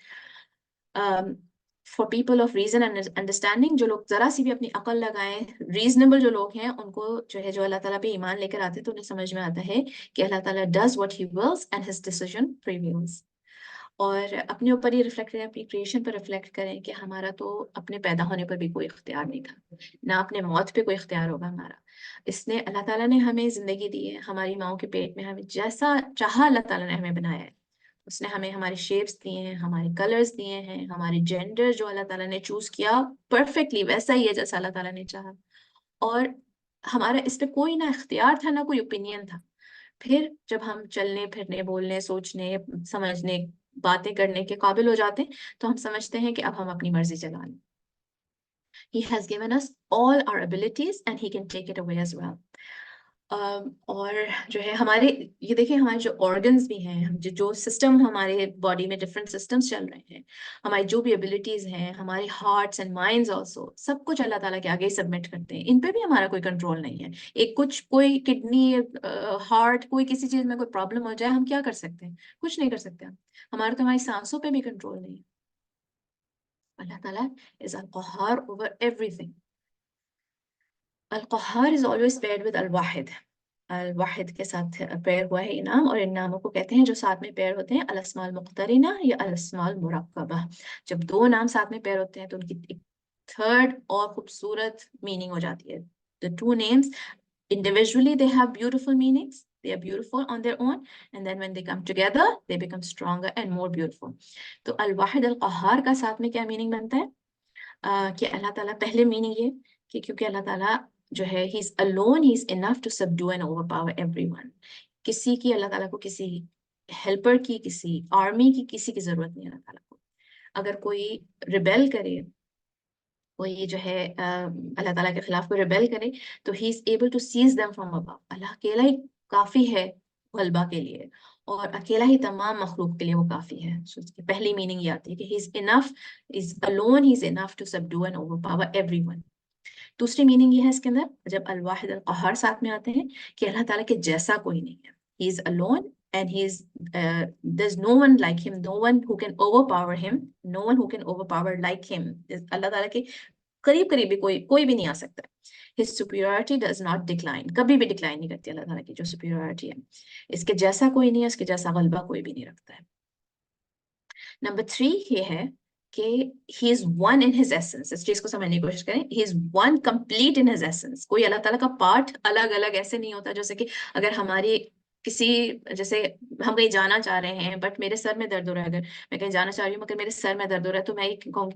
A: For people of reason and understanding, جو لوگ ذرا سی بھی اپنی عقل لگائیں، ریزنیبل جو لوگ ہیں، ان کو جو ہے جو اللہ تعالیٰ پہ ایمان لے کر آتے ہیں تو انہیں سمجھ میں آتا ہے کہ اللہ تعالیٰ does what he whales and his decision prevails. اور اپنے اوپر ہی ریفلیکٹ کریں، اپنی کریشن پر ریفلیکٹ کریں کہ ہمارا تو اپنے پیدا ہونے پر بھی کوئی اختیار نہیں تھا، نہ اپنے موت پہ کوئی اختیار ہوگا ہمارا. اس نے اللہ تعالیٰ نے ہمیں زندگی دی ہے، ہماری ماؤں کے پیٹ میں ہمیں جیسا چاہا اللہ تعالیٰ نے ہمیں بنایا ہے. اس نے ہمیں ہمارے شیپس دیے ہیں، ہمارے کلرز دیے ہیں، ہمارے جینڈر جو اللہ تعالیٰ نے چوز کیا پرفیکٹلی ویسا ہی ہے جیسا اللہ تعالیٰ نے چاہا. اور ہمارا اس پہ کوئی نہ اختیار تھا نہ کوئی اوپینین تھا. پھر جب ہم چلنے پھرنے بولنے سوچنے سمجھنے باتیں کرنے کے قابل ہو جاتے ہیں تو ہم سمجھتے ہیں کہ اب ہم اپنی مرضی چلا لیں. He has given us all our abilities and he can take it away as well. اور جو ہے ہمارے یہ دیکھیں ہمارے جو آرگنز بھی ہیں، جو سسٹم ہمارے باڈی میں ڈفرینٹ سسٹمس چل رہے ہیں، ہماری جو بھی ابیلٹیز ہیں، ہمارے ہارٹس اینڈ مائنڈز آلسو، سب کچھ اللہ تعالیٰ کے آگے سبمٹ کرتے ہیں. ان پہ بھی ہمارا کوئی کنٹرول نہیں ہے. کوئی کڈنی ہارٹ کوئی کسی چیز میں کوئی پرابلم ہو جائے ہم کیا کر سکتے ہیں؟ کچھ نہیں کر سکتے ہم. ہمارا تو ہماری سانسوں پہ بھی کنٹرول نہیں ہے. اللہ تعالیٰ is القہار over everything. القہار is always paired with الواحد. الواحد کے ساتھ پیر ہوا ہے انعام، اور ان ناموں کو کہتے ہیں جو ساتھ میں پیر ہوتے ہیں الاسماء المقترنہ یا الاسماء المرکبہ. جب دو نام ساتھ میں پیر ہوتے ہیں تو ان کی ایک تھرڈ اور خوبصورت میننگ ہو جاتی ہے. The two names individually they have beautiful meanings, they are beautiful on their own, and then when they come together they become stronger and more beautiful. تو الواحد القہار کا ساتھ میں کیا میننگ بنتا ہے کہ اللہ تعالیٰ پہلے میننگ یہ کہ کیونکہ اللہ تعالیٰ جو ہے he is alone, he is enough to subdue and overpower everyone. کسی کی اللہ تعالیٰ کو کسی ہیلپر کی، کسی آرمی کی، کسی کی ضرورت نہیں ہے اللہ تعالیٰ کو. اگر کوئی ریبیل کرے، کوئی جو ہے اللہ تعالیٰ کے خلاف کوئی ریبیل کرے تو he is able to seize them from above. اللہ اکیلا ہی کافی ہے غلبہ کے لیے، اور اکیلا ہی تمام مخلوق کے لیے وہ کافی ہے. اس کی پہلی میننگ یہ آتی ہے کہ he is enough, is alone, he is enough to subdue and overpower everyone. دوسری میننگ یہ ہے اس کے اندر جب الواحد القہار ساتھ میں آتے ہیں کہ اللہ تعالیٰ کے جیسا کوئی نہیں ہے. He is alone and he is there's no one like him, no one who can overpower him, no one who can overpower like him. اللہ تعالیٰ کے قریب بھی کوئی بھی نہیں آ سکتا. His superiority does not decline. کبھی بھی ڈکلائن نہیں کرتی اللہ تعالیٰ کی جو superiority ہے. اس کے جیسا کوئی نہیں ہے، اس کے جیسا غلبہ کوئی بھی نہیں رکھتا ہے. نمبر 3 یہ ہے کہ he is one in his essence. اس چیز کو سمجھنے کی کوشش کریں. He is one complete in his essence. کوئی اللہ تعالیٰ کا پارٹ الگ الگ ایسے نہیں ہوتا جیسے کہ اگر ہماری کسی جیسے ہم کہیں جانا چاہ رہے ہیں بٹ میرے سر میں درد ہو رہا ہے، اگر میں کہیں جانا چاہ رہی ہوں مگر میرے سر میں درد ہو رہا ہے تو میں یہ کہوں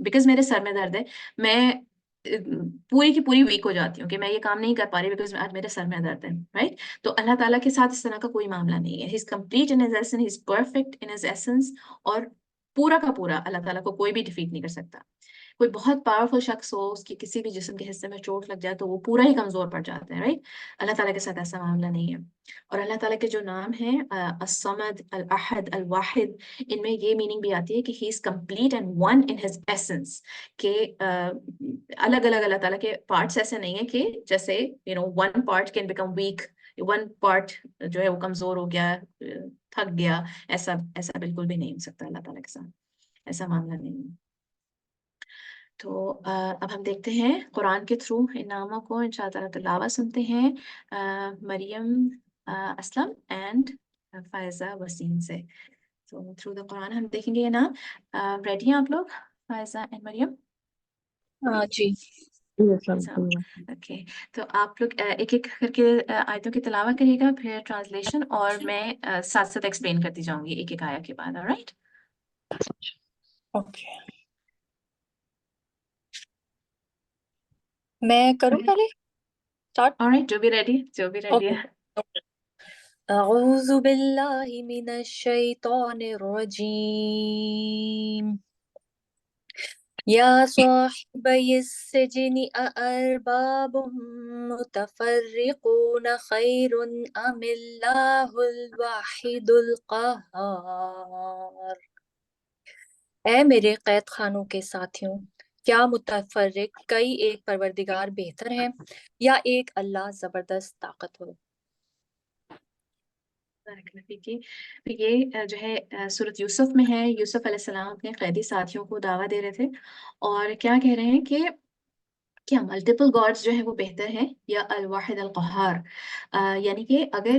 A: بیکاز میرے سر میں درد ہے میں پوری کی پوری ویک ہو جاتی ہوں کہ میں یہ کام نہیں کر پا رہی بیکاز آج میرے سر میں درد ہے. رائٹ؟ تو اللہ تعالیٰ کے ساتھ اس طرح کا کوئی معاملہ نہیں ہے. He is complete in his essence, he is perfect in his essence, اور پورا کا پورا اللہ تعالیٰ کو کوئی بھی ڈیفیٹ نہیں کر سکتا. کوئی بہت پاورفل شخص ہو، اس کی کسی بھی جسم کے حصے میں چوٹ لگ جائے تو وہ پورا ہی کمزور پڑ جاتا ہے. رائٹ؟ اللہ تعالیٰ کے ساتھ ایسا معاملہ نہیں ہے. اور اللہ تعالیٰ کے جو نام ہیں الصمد، الاحد، الواحد، ان میں یہ میننگ بھی آتی ہے کہ he is complete and one in his essence, کہ الگ الگ اللہ تعالیٰ کے پارٹس ایسے نہیں ہیں کہ جیسے one part can become weak, one part جو ہے وہ کمزور ہو گیا، تھک گیا. ایسا بالکل بھی نہیں ہو سکتا اللہ تعالیٰ کے ساتھ، ایسا معاملہ نہیں ہے. تو اب ہم دیکھتے ہیں قرآن کے تھرو ان ناموں کو انشاء اللہ تلاوت سنتے ہیں مریم اسلم اینڈ فائزہ وسیم سے. تو تھرو دا قرآن ہم دیکھیں گے یہ نام. ریڈی ہیں آپ لوگ فائزہ اینڈ مریم؟
B: ہاں جی.
A: اوکے، تو آپ لوگ ایک ایک کر کے آیتوں کی تلاوت کریے گا، پھر ٹرانسلیشن، اور میں ساتھ ساتھ ایکسپلین کرتی جاؤں گی ایک ایک آیت کے بعد. آلرائٹ؟
B: اوکے، میں کروں پہلے اسٹارٹ؟
A: آلرائٹ، جو بھی ریڈی ہے.
B: اعوذ باللہ من الشیطان الرجیم. یا صاحبی السجن اارباب متفرقون خیر ام اللہ الواحد القہار. اے میرے قید خانوں کے ساتھیوں، کیا متفرق کئی ایک پروردگار بہتر ہیں یا ایک اللہ زبردست طاقتور؟
A: یہ جو ہے سورۃ یوسف میں ہے. یوسف علیہ السلام اپنے قیدی ساتھیوں کو دعویٰ دے رہے تھے اور کیا کہہ رہے ہیں کہ کیا ملٹیپل گاڈز جو ہیں وہ بہتر ہیں یا الواحد القہار. یعنی کہ اگر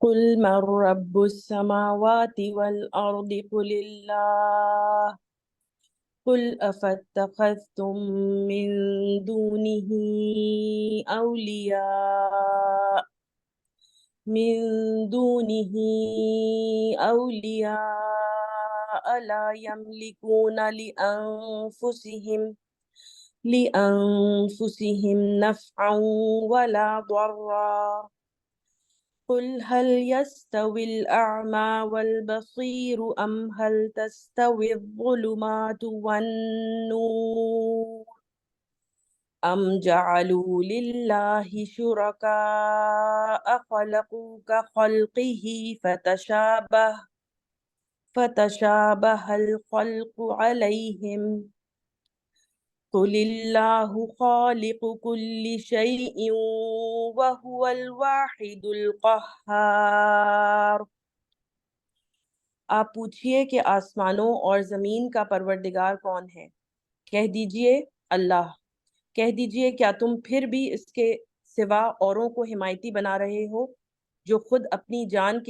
C: قل من رب السماوات والأرض قل الله قل أفاتخذتم من دونه أولياء من دونه أولياء لا يملكون لأنفسهم نفعا ولا ضرا قل هل يستوي الأعمى والبصير أم هل تستوي الظلمات والنور أم جعلوا لله شركاء خلقوا كخلقه فتشابه الخلق عليهم قل الله خالق كل شيء وهو الواحد القهار۔ آپ پوچھئے کہ آسمانوں اور زمین کا پروردگار کون ہے؟ کہہ دیجئے اللہ۔ کہہ دیجئے کیا تم پھر بھی اس کے سوا اوروں کو حمایتی بنا رہے ہو جو خود اپنی جان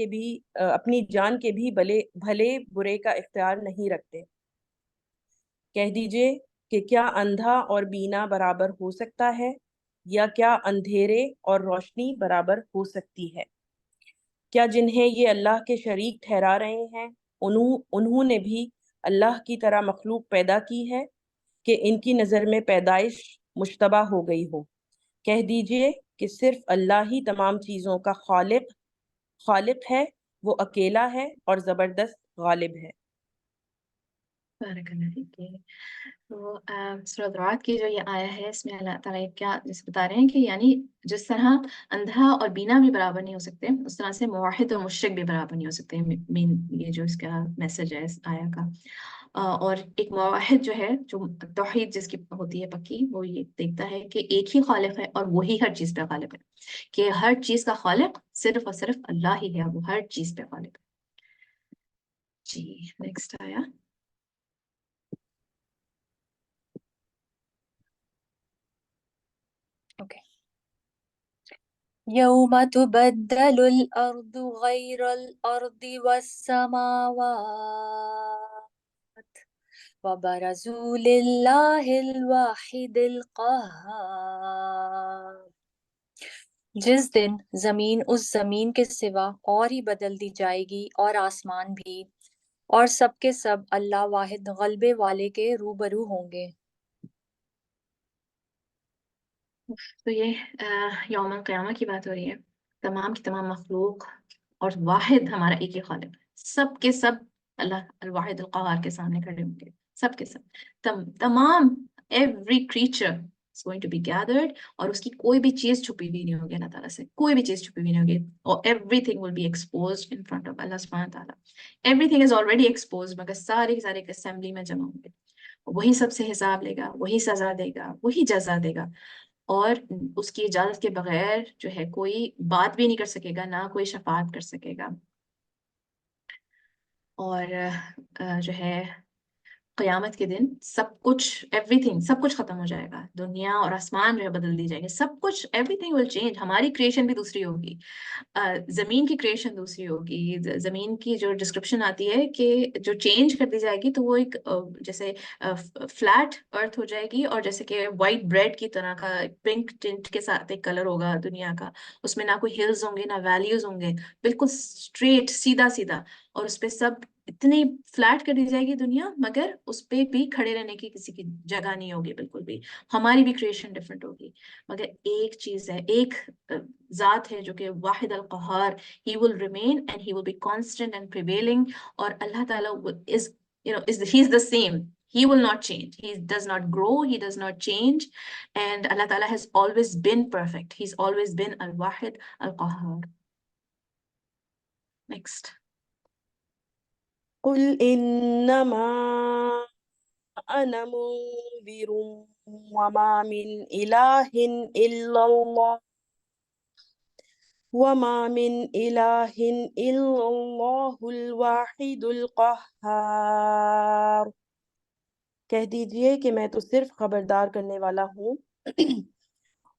C: کے بھی بھلے برے کا اختیار نہیں رکھتے؟ کہہ دیجئے کہ کیا اندھا اور بینا برابر ہو سکتا ہے یا کیا اندھیرے اور روشنی برابر ہو سکتی ہے؟ کیا جنہیں یہ اللہ کے شریک ٹھہرا رہے ہیں انہوں نے بھی اللہ کی طرح مخلوق پیدا کی ہے کہ ان کی نظر میں پیدائش مشتبہ ہو گئی ہو؟ کہہ دیجئے کہ صرف اللہ ہی تمام چیزوں کا خالق ہے، وہ اکیلا ہے اور زبردست غالب ہے۔
A: بارک اللہ فیک۔ تو سورۃ رعد کی جو یہ آیا ہے، اس میں اللہ تعالیٰ کیا جیسے بتا رہے ہیں کہ یعنی جس طرح اندھا اور بینا بھی برابر نہیں ہو سکتے، اس طرح سے موحد اور مشرک بھی برابر نہیں ہو سکتے۔ مین یہ جو اس کا میسج ہے اس آیا کا، اور ایک موحد جو ہے، جو توحید جس کی ہوتی ہے پکی، وہ یہ دیکھتا ہے کہ ایک ہی خالق ہے اور وہی ہر چیز پہ غالب ہے، کہ ہر چیز کا خالق صرف اور صرف اللہ ہی ہے، وہ ہر چیز پہ غالب ہے۔ جی نیکسٹ آیا۔
B: اوکے۔ یوم تبدل الارض غیر الارض والسماوات وبرزوا للہ الواحد القہار۔ جس دن زمین اس زمین کے سوا اور ہی بدل دی جائے گی اور آسمان بھی، اور سب کے سب اللہ واحد غلبے والے کے روبرو ہوں گے۔
A: تو یہ یوم القیامہ کی بات ہو رہی ہے، تمام کی تمام مخلوق اور واحد ہمارا ایک ہی خالق ہے، سب کے سب اللہ الواحد القہار کے سامنے کھڑے ہوں گے، سب کے سب، تمام every creature is going to be gathered، اور اس کی کوئی بھی چیز چھپی ہوئی نہیں ہوگی اللہ تعالیٰ سے، کوئی بھی چیز چھپی ہوئی نہیں ہوگی، اور everything will be exposed in front of Allah سبحانہ تعالیٰ۔ everything is already exposed، مگر سارے ایک اسمبلی میں جمع ہوں گے، وہی سب سے حساب لے گا، وہی سزا دے گا، وہی جزا دے گا، اور اس کی اجازت کے بغیر جو ہے کوئی بات بھی نہیں کر سکے گا، نہ کوئی شفاعت کر سکے گا۔ اور جو ہے قیامت کے دن سب کچھ everything سب کچھ ختم ہو جائے گا، دنیا اور آسمان جو ہے بدل دی جائے گی، سب کچھ everything will change، ہماری کریشن بھی دوسری ہوگی، زمین کی کریشن دوسری ہوگی۔ زمین کی جو ڈسکرپشن آتی ہے کہ جو چینج کر دی جائے گی تو وہ ایک جیسے فلیٹ ارتھ ہو جائے گی، اور جیسے کہ وائٹ بریڈ کی طرح کا پنک ٹنٹ کے ساتھ ایک کلر ہوگا دنیا کا، اس میں نہ کوئی ہلز ہوں گے نہ ویلیوز ہوں گے، بالکل اسٹریٹ سیدھا سیدھا، اور اس پہ سب اتنی فلیٹ کر دی جائے گی دنیا، مگر اس پہ بھی کھڑے رہنے کی کسی کی جگہ نہیں ہوگی بالکل بھی، ہماری بھی کریشن ڈفرینٹ ہوگی، مگر ایک چیز ہے، ایک ذات ہے جو کہ واحد القہار، he will remain and he will be constant and prevailing، اور اللہ تعالیٰ he is the same، he will not change، he does not grow، he does not change، and Allah Ta'ala has always been perfect، he's always been al-Wahid al-Qahhar۔ Next۔
C: قل انما انا منذر وما من الہ الا اللہ وما من الہ الا اللہ الواحد القہار. کہہ دیجئے کہ میں تو صرف خبردار کرنے والا ہوں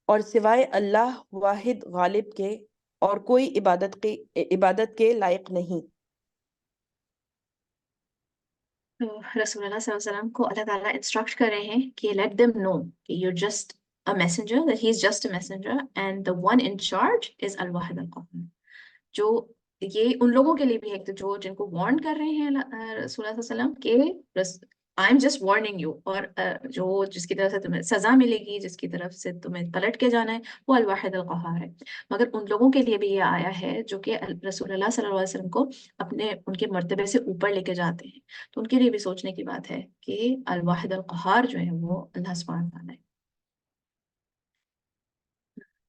C: اور سوائے اللہ واحد غالب کے اور کوئی عبادت کے لائق نہیں.
A: تو رسول اللہ صلی اللہ علیہ وسلم کو اللہ تعالیٰ انسٹرکٹ کر رہے ہیں کہ لیٹ دیم نو کہ you just a messenger, that he is just a messenger and the one in charge is الواحد القہار. جو یہ ان لوگوں کے لیے بھی ہے جو جن کو وارن کر رہے ہیں رسول اللہ صلی اللہ علیہ وسلم کہ I am just warning you, اور جو جس کی طرف سے تمہیں سزا ملے گی، جس کی طرف سے تمہیں پلٹ کے جانا ہے، وہ الواحد القہار ہے. مگر ان لوگوں کے لیے بھی یہ آیا ہے جو کہ رسول اللہ صلی اللہ علیہ وسلم کو ان کے مرتبے سے اوپر لے کے جاتے ہیں. تو ان کے لیے بھی سوچنے کی بات ہے کہ الواحد القہار جو ہے وہ اللہ سبحانہ وتعالی ہے.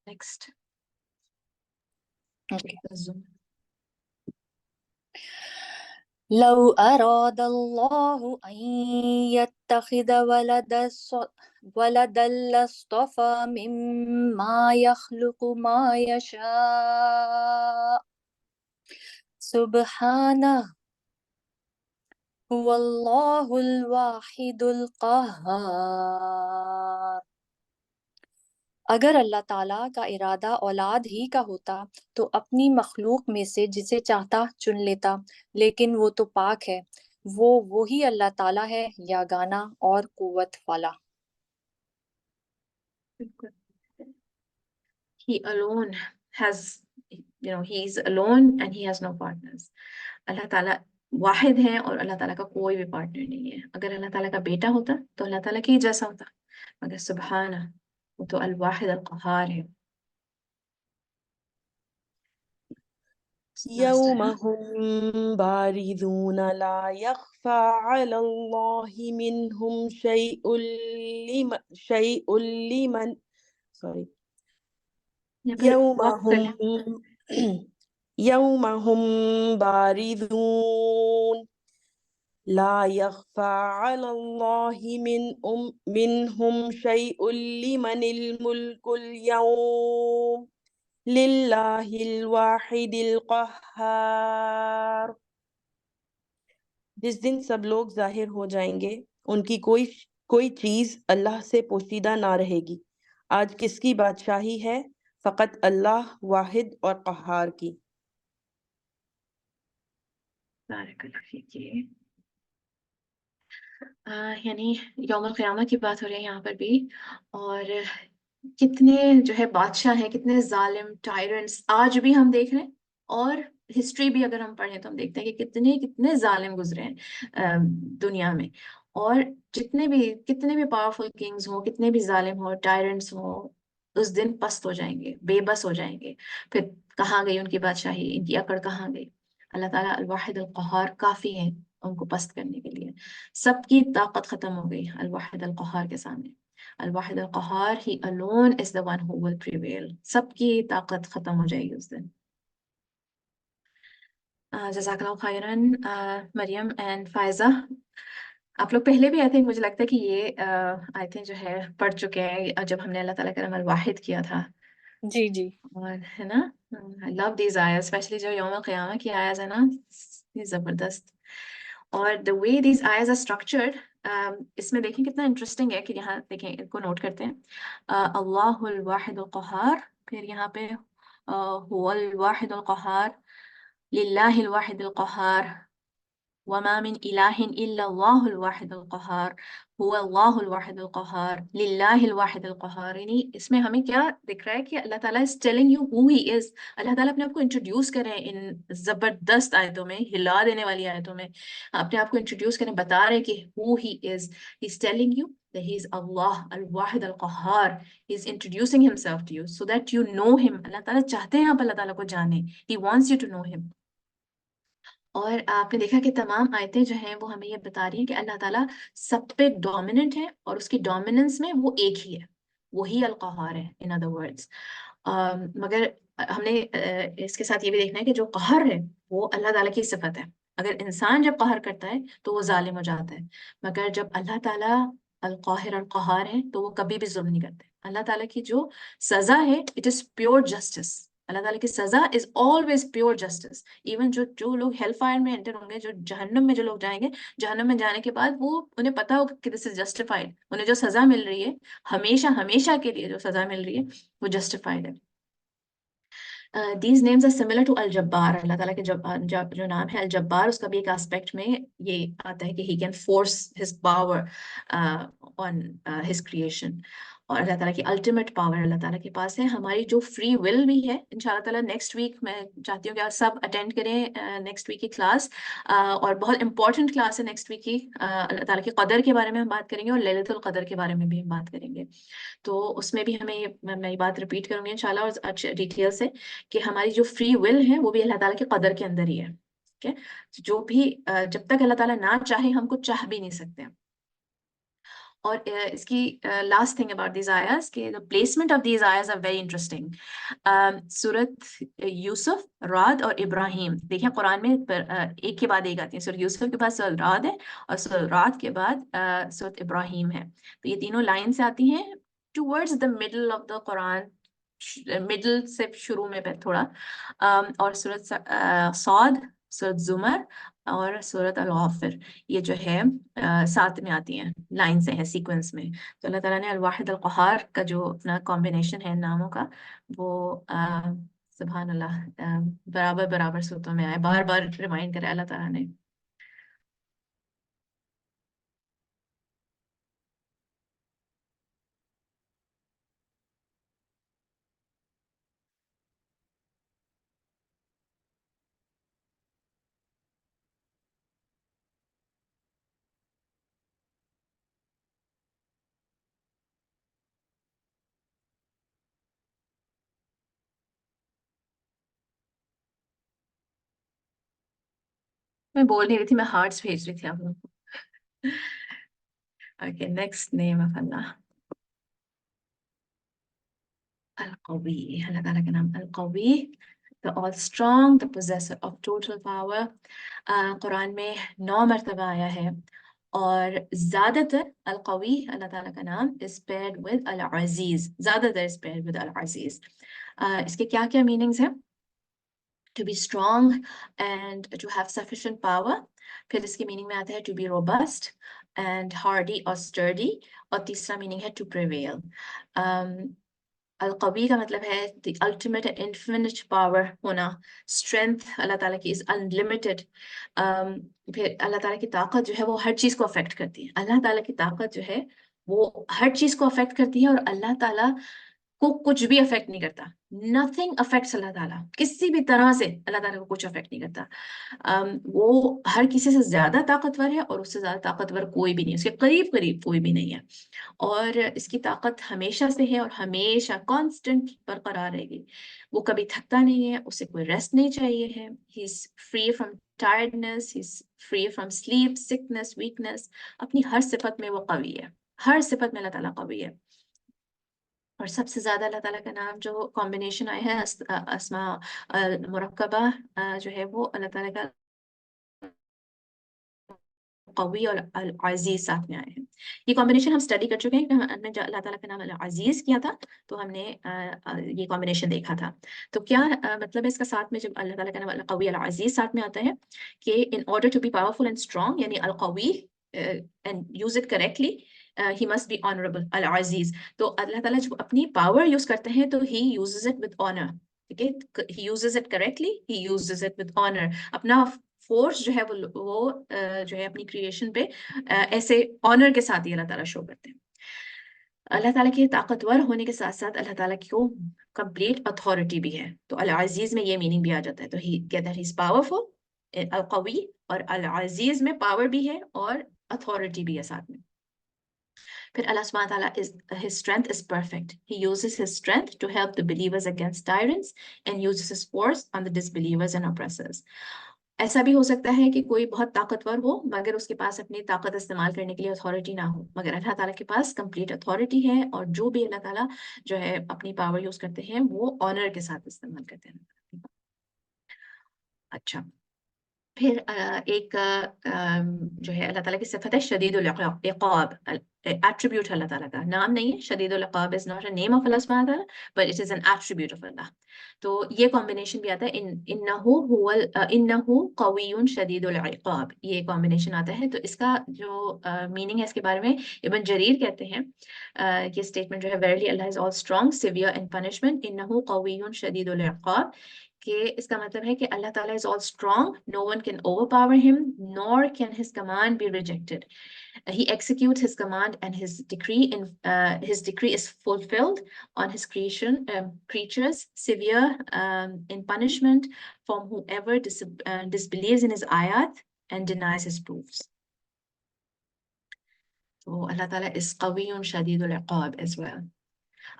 A: نیکسٹ.
B: لو أراد الله أن يتخذ ولدا لاصطفى مما يخلق ما يشاء سبحانه هو الله الواحد القهار. اگر اللہ تعالیٰ کا ارادہ اولاد ہی کا ہوتا تو اپنی مخلوق میں سے جسے چاہتا چن لیتا، لیکن وہ تو پاک ہے، وہی اللہ تعالیٰ ہے یگانہ اور قوت والا.
A: He alone has, he is alone and he has no partners. اللہ تعالیٰ واحد ہے اور اللہ تعالیٰ کا کوئی بھی پارٹنر نہیں ہے. اگر اللہ تعالیٰ کا بیٹا ہوتا تو اللہ تعالیٰ کے ہی جیسا ہوتا، مگر سبحانہ وہ تو الواحد القہار ہے.
C: یوم هم بارزون لا يخفى على الله منهم شيء لمن يوم هم بارزون لا يخفى على الله منهم شيء لمن الملك اليوم للہ الواحد القہار. جس دن سب لوگ ظاہر ہو جائیں گے ان کی کوئی چیز اللہ سے پوشیدہ نہ رہے گی. آج کس کی بادشاہی ہے؟ فقط اللہ واحد اور قہار کی.
A: یعنی یوم القیامہ کی بات ہو رہی ہے یہاں پر بھی، اور کتنے جو ہے بادشاہ ہیں، کتنے ظالم ٹائرنٹس آج بھی ہم دیکھ رہے ہیں، اور ہسٹری بھی اگر ہم پڑھیں تو ہم دیکھتے ہیں کہ کتنے ظالم گزرے ہیں دنیا میں. اور کتنے بھی پاورفل کنگز ہوں، کتنے بھی ظالم ہوں، ٹائرنٹس ہوں، اس دن پست ہو جائیں گے، بے بس ہو جائیں گے. پھر کہاں گئی ان کی بادشاہی، ان کی اکڑ کہاں گئی؟ اللہ تعالیٰ الواحد القہار کافی ہے ان کو پست کرنے کے لیے. سب کی طاقت ختم ہو گئی الواحد القہار کے سامنے. الواحد القہار he alone is the one who will prevail. سب کی طاقت ختم ہو جائے گی اس دن. جزاک اللہ خیرن مریم اینڈ فائزہ. آپ لوگ پہلے بھی آئی تھنک مجھے لگتا ہے کہ یہ آئی تھنک جو ہے پڑھ چکے ہیں جب ہم نے اللہ تعالیٰ کا نام الواحد کیا تھا.
B: جی جی.
A: اور ہے نا، I love these ayahs, especially جو یوم القیامہ کی آیات ہے نا، یہ زبردست. اور the way these ayahs are structured، اس میں دیکھیں کتنا انٹرسٹنگ ہے کہ یہاں دیکھیں، ان کو نوٹ کرتے ہیں. اللہ الواحد القہار، پھر یہاں پہ هو الواحد القہار، للہ الواحد القہار، وما من الہ الا اللہ الواحد القہار، هو اللہ الواحد القہار، للہ الواحد القہار. یعنی اس میں ہمیں کیا دکھ رہا ہے کہ اللہ تعالیٰ is telling you who he is. اللہ تعالیٰ اپنے آپ کو انٹروڈیوس کریں ان زبردست آیتوں میں، ہلا دینے والی آیتوں میں اپنے آپ کو انٹروڈیوس کریں، بتا رہے کہ who he is. He's telling you that he is Allah Wahid القہار. He's introducing himself to you so that you know him. اللہ تعالیٰ چاہتے ہیں آپ اللہ تعالیٰ کو جانیں. He wants you to know him. اور آپ نے دیکھا کہ تمام آیتیں جو ہیں وہ ہمیں یہ بتا رہی ہیں کہ اللہ تعالیٰ سب پہ ڈومیننٹ ہے، اور اس کی ڈومیننس میں وہ ایک ہی ہے، وہی القہار ہے in other words. مگر ہم نے اس کے ساتھ یہ بھی دیکھنا ہے کہ جو قہر ہے وہ اللہ تعالیٰ کی صفت ہے. اگر انسان جب قہر کرتا ہے تو وہ ظالم ہو جاتا ہے، مگر جب اللہ تعالیٰ القاہر القہار ہے تو وہ کبھی بھی ظلم نہیں کرتے. اللہ تعالیٰ کی جو سزا ہے اٹ از پیور جسٹس. اللہ تعالیٰ کی سزا is always pure justice. Even جو لوگ ہیل فائر میں انٹر ہوں گے، جو جہنم میں جو لوگ جائیں گے، جہنم میں جانے کے بعد وہ انہیں پتا ہوگا کہ دس از جسٹیفائڈ. انہیں جو سزا مل رہی ہے ہمیشہ ہمیشہ کے لیے جو سزا مل رہی ہے وہ جسٹیفائڈ ہے. These names are similar to الجبار. اللہ تعالیٰ کے جو نام ہے الجبار، اس کا بھی ایک اسپیکٹ میں یہ آتا ہے کہ he can force his power on his creation. اور اللہ تعالیٰ کی الٹیمیٹ پاور اللہ تعالیٰ کے پاس ہے. ہماری جو فری ول بھی ہے، ان شاء اللہ تعالیٰ نیکسٹ ویک میں چاہتی ہوں کہ آپ سب اٹینڈ کریں نیکسٹ ویک کی کلاس، اور بہت امپورٹنٹ کلاس ہے نیکسٹ ویک کی. اللہ تعالیٰ کی قدر کے بارے میں ہم بات کریں گے اور لیلۃ القدر کے بارے میں بھی ہم بات کریں گے. تو اس میں بھی میں یہ بات ریپیٹ کروں گی انشاءاللہ اور اچھے ڈیٹیل سے، کہ ہماری جو فری ول ہے وہ بھی اللہ تعالیٰ کی قدر کے اندر ہی ہے. ٹھیک ہے، جو بھی جب تک اللہ تعالیٰ نہ چاہے ہم کو چاہ بھی نہیں سکتے. اور اس کی لاسٹ تھنگ اباؤٹ دیز آیاز کہ the placement of these ayahs are very interesting. سورت یوسف، رعد اور ابراہیم، دیکھیں قرآن میں ایک کے بعد ایک آتی ہیں. سورت یوسف کے بعد سورت رعد ہے، اور سورت رعد کے بعد سورت ابراہیم ہے. تو یہ تینوں لائن سے آتی ہیں towards the middle of the Quran, middle سے شروع میں تھوڑا. اور سورت صاد، سورت زمر اور سورت الغافر، یہ جو ہے ساتھ میں آتی ہیں، لائن سے ہیں، سیکوینس میں. تو اللہ تعالیٰ نے الواحد القہار کا جو اپنا کمبینیشن ہے ناموں کا، وہ سبحان اللہ برابر برابر صورتوں میں آئے، بار بار ریمائنڈ کرے اللہ تعالیٰ نے. میں بول نہیں رہی تھی، میں ہارٹس بھیج رہی تھی آپ لوگوں کو. اوکے، نیکسٹ نیم آف اللہ، القوی. اللہ تعالیٰ کا نام القوی، the all strong, the possessor of total power. قرآن میں 9 مرتبہ آیا ہے، اور زیادہ تر القوی اللہ تعالیٰ کا نام is paired with العزیز، زیادہ تر is paired with العزیز. اس کے کیا کیا میننگز ہیں؟ to be strong and to have sufficient power. پھر اس کی میننگ میں آتا ہے to be robust and hardy or sturdy. اور تیسرا میننگ ہے to prevail. القوی کا مطلب ہے the ultimate and infinite power ہونا. strength اللہ تعالیٰ کی is unlimited. پھر اللہ تعالیٰ کی طاقت جو ہے وہ ہر چیز کو افیکٹ کرتی ہے. اللہ تعالیٰ کی طاقت جو ہے وہ ہر چیز کو افیکٹ کرتی ہے، اور اللہ تعالیٰ کو کچھ بھی افیکٹ نہیں کرتا. نتھنگ افیکٹس اللہ تعالیٰ، کسی بھی طرح سے اللہ تعالیٰ کو کچھ افیکٹ نہیں کرتا. وہ ہر کسی سے زیادہ طاقتور ہے، اور اس سے زیادہ طاقتور کوئی بھی نہیں، اس کے قریب قریب کوئی بھی نہیں ہے. اور اس کی طاقت ہمیشہ سے ہے اور ہمیشہ کانسٹنٹ برقرار رہے گی. وہ کبھی تھکتا نہیں ہے، اسے کوئی ریسٹ نہیں چاہیے ہے. He is free from tiredness, he is free from sleep, sickness, weakness. اپنی ہر صفت میں وہ قوی ہے، ہر صفت میں اللہ تعالیٰ قوی ہے. اور سب سے زیادہ اللہ تعالیٰ کا نام جو کمبینیشن آئے ہیں اسماء المرکبہ جو ہے وہ اللہ تعالیٰ کا قوی اور العزیز ساتھ میں آئے ہیں. یہ کمبینیشن ہم اسٹڈی کر چکے ہیں کہ ہم نے اللہ تعالیٰ کا نام العزیز کیا تھا تو ہم نے یہ کمبینیشن دیکھا تھا. تو کیا مطلب ہے اس کا ساتھ میں جب اللہ تعالیٰ کا نام القوی العزیز ساتھ میں آتا ہے کہ in order to be powerful and strong, یعنی القوی and use it correctly he must be honourable. العزیز، تو اللہ تعالیٰ جب اپنی پاور یوز کرتے ہیں تو he uses it with owner. ٹھیک ہے، he uses it correctly, he uses it with owner. اپنا فورس جو ہے وہ جو ہے اپنی کریشن پہ ایسے آنر کے ساتھ ہی اللہ تعالیٰ شو کرتے ہیں. اللہ تعالیٰ کے طاقتور ہونے کے ساتھ ساتھ اللہ تعالیٰ کی کمپلیٹ اتھارٹی بھی ہے. تو العزیز میں یہ میننگ بھی آ جاتا ہے. تو ہی کہتا ہے ہی از پاورفل، القوی، اور العزیز میں پاور بھی ہے اور اتھارٹی بھی ہے ساتھ میں. پھر اللہ سبحانہ تعالیٰ his strength is perfect. He uses his strength to help the believers against tyrants and uses his force on the disbelievers and oppressors. ایسا بھی ہو سکتا ہے کہ کوئی بہت طاقتور ہو مگر اس کے پاس اپنی طاقت استعمال کرنے کے لیے اتھارٹی نہ ہو، مگر اللہ تعالیٰ کے پاس کمپلیٹ اتھارٹی ہے، اور جو بھی اللہ تعالیٰ جو ہے اپنی پاور یوز کرتے ہیں وہ آنر کے ساتھ استعمال کرتے ہیں. اچھا، پھر ایک جو ہے اللہ تعالیٰ کی صفت ہے شدید العقاب. ایٹریبیوٹ اللہ تعالیٰ کا نام نہیں ہے. شدید العقاب is not a name of اللہ سبحانہ وتعالیٰ but it is an attribute of اللہ. تو یہ کمبینیشن بھی آتا ہے انہ قوی شدید العقاب, یہ کمبینیشن آتا ہے. تو اس کا جو میننگ ہے اس کے بارے میں ابن جریر کہتے ہیں یہ اسٹیٹمنٹ جو ہے ویرلی اللہ از آل اسٹرانگ سیویئر ان پنشمنٹ انہ قوی شدید العقاب, کہ اس کا مطلب ہے کہ اللہ تعالیٰ is all strong, no one can overpower him, nor can his command be rejected. He executes his command and his decree is fulfilled on his creatures, severe in punishment from whoever disbelieves in his ayat and denies his proofs. So Allah Ta'ala is qawiyun shadid al-iqab as well.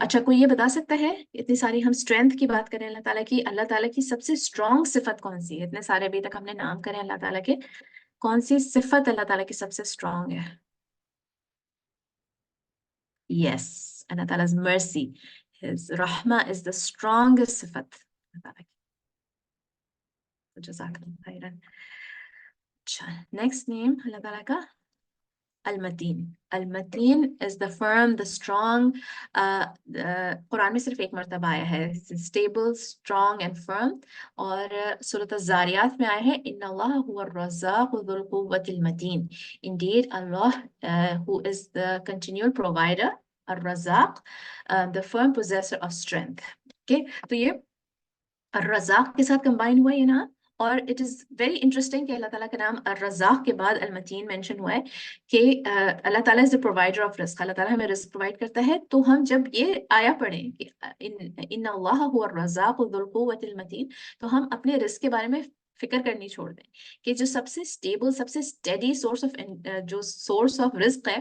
A: اچھا کوئی یہ بتا سکتا ہے اتنی ساری ہم strength کی بات کریں اللہ تعالیٰ کی سب سے اسٹرانگ صفت کون سی ہے؟ اتنے سارے ابھی تک ہم نے نام کرے اللہ تعالیٰ کے, کون سی صفت اللہ تعالیٰ کی سب سے اسٹرانگ ہے؟ یس, اللہ تعالیٰ مرسی, his رحمہ is the strongest صفت اللہ تعالیٰ کی. جزاک اللہ خیرا. اچھا نیکسٹ نیم اللہ تعالیٰ کا المتین. المتین is the firm, the strong. قرآن میں صرف ایک مرتبہ آیا ہے stable, strong and firm, اور سورۃ الذاریات میں آیا ہے ان اللہ هو الرزاق ذو القوۃ المتین. Indeed Allah who is the continual provider, Razzaq, the firm possessor of strength. Okay, تو یہ الرزاق کے ساتھ کمبائن ہوا ہے نا. اور اٹ از ویری انٹرسٹنگ کہ اللہ تعالیٰ کا نام الرزاق کے بعد المتین مینشن ہوا ہے کہ اللہ تعالیٰ از دا پرووائڈر آف رزق. اللہ تعالیٰ ہمیں رزق پرووائڈ کرتا ہے. تو ہم جب یہ آیا پڑھیں کہ ان اللہ هو الرزاق ذو القوۃ المتین, تو ہم اپنے رزق کے بارے میں فکر کرنی چھوڑ دیں کہ جو سب سے اسٹیبل, سب سے اسٹیڈی سورس آف رزق ہے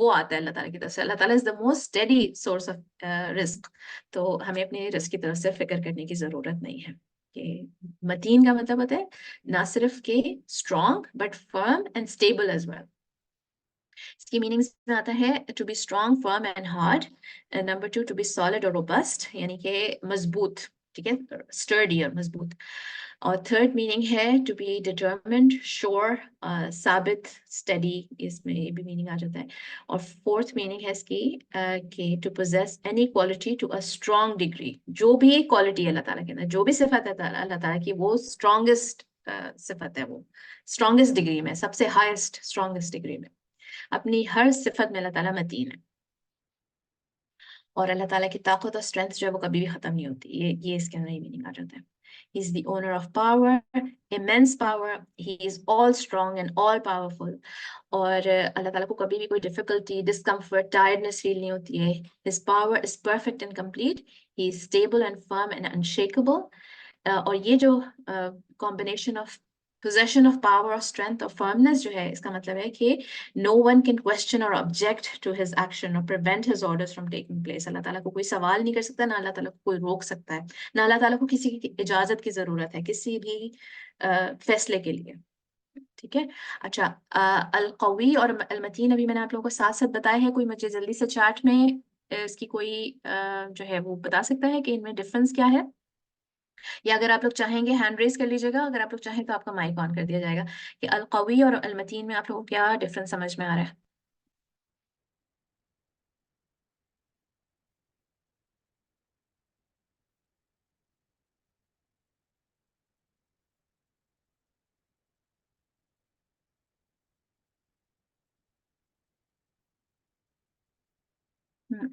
A: وہ آتا ہے اللہ تعالیٰ کی طرف سے. اللہ تعالیٰ is the most steady source of رزق. تو ہمیں اپنے رزق کی طرف سے فکر کرنے کی ضرورت نہیں ہے. کہ متین کا مطلب ہوتا ہے نہ صرف کہ strong but firm and stable as well. اس کی میننگ میں آتا ہے to be strong, firm and hard. Number 2 to be solid اور روبسٹ, یعنی کہ مضبوط, ٹھیک ہے, اسٹرڈی اور مضبوط. اور تھرڈ میننگ ہے ٹو بی ڈیٹرمنڈ, شور, ثابت, اسٹڈی, اس میں یہ بھی میننگ آ جاتا ہے. اور فورتھ میننگ ہے اس کی کہ to possess any quality to a strong degree. جو بھی کوالٹی اللہ تعالیٰ کے اندر, جو بھی صفت ہے اللہ تعالیٰ کی, وہ اسٹرانگسٹ صفت ہے, وہ اسٹرانگسٹ ڈگری میں, سب سے ہائیسٹ اسٹرانگسٹ ڈگری میں. اپنی ہر صفت میں اللہ تعالیٰ متین ہے. اور اللہ تعالیٰ کی طاقت اور اسٹرینتھ جو ہے وہ کبھی بھی ختم نہیں ہوتی. یہ اس کے اندر ہی میننگ آ جاتا ہے. He is the owner of power, immense power. He is all strong and all powerful. اور اللہ تعالیٰ کو کبھی بھی کوئی difficulty, discomfort, tiredness feel نہیں ہوتی ہے. His power is perfect and complete. He is stable and firm and unshakable. اور یہ جو combination of possession of power or strength or firmness جو ہے, اس کا مطلب ہے کہ no one can question or object to his action or prevent his orders from taking place. اللہ تعالیٰ کو کوئی سوال نہیں کر سکتا, نہ اللہ تعالیٰ کو کوئی روک سکتا ہے, نہ اللہ تعالیٰ کو کسی کی اجازت کی ضرورت ہے کسی بھی فیصلے کے لیے. ٹھیک ہے. اچھا القوی اور المتین ابھی میں نے آپ لوگوں کو ساتھ ساتھ بتایا ہے. کوئی مجھے جلدی سے چارٹ میں اس کی کوئی جو ہے وہ بتا سکتا ہے کہ ان میں ڈفرنس کیا ہے؟ یا اگر آپ لوگ چاہیں گے ہینڈ ریز کر لیجیے گا, اگر آپ لوگ چاہیں تو آپ کا مائک آن کر دیا جائے گا. کہ القوی اور المتین میں آپ لوگوں کو کیا ڈفرنس سمجھ میں آ رہا ہے؟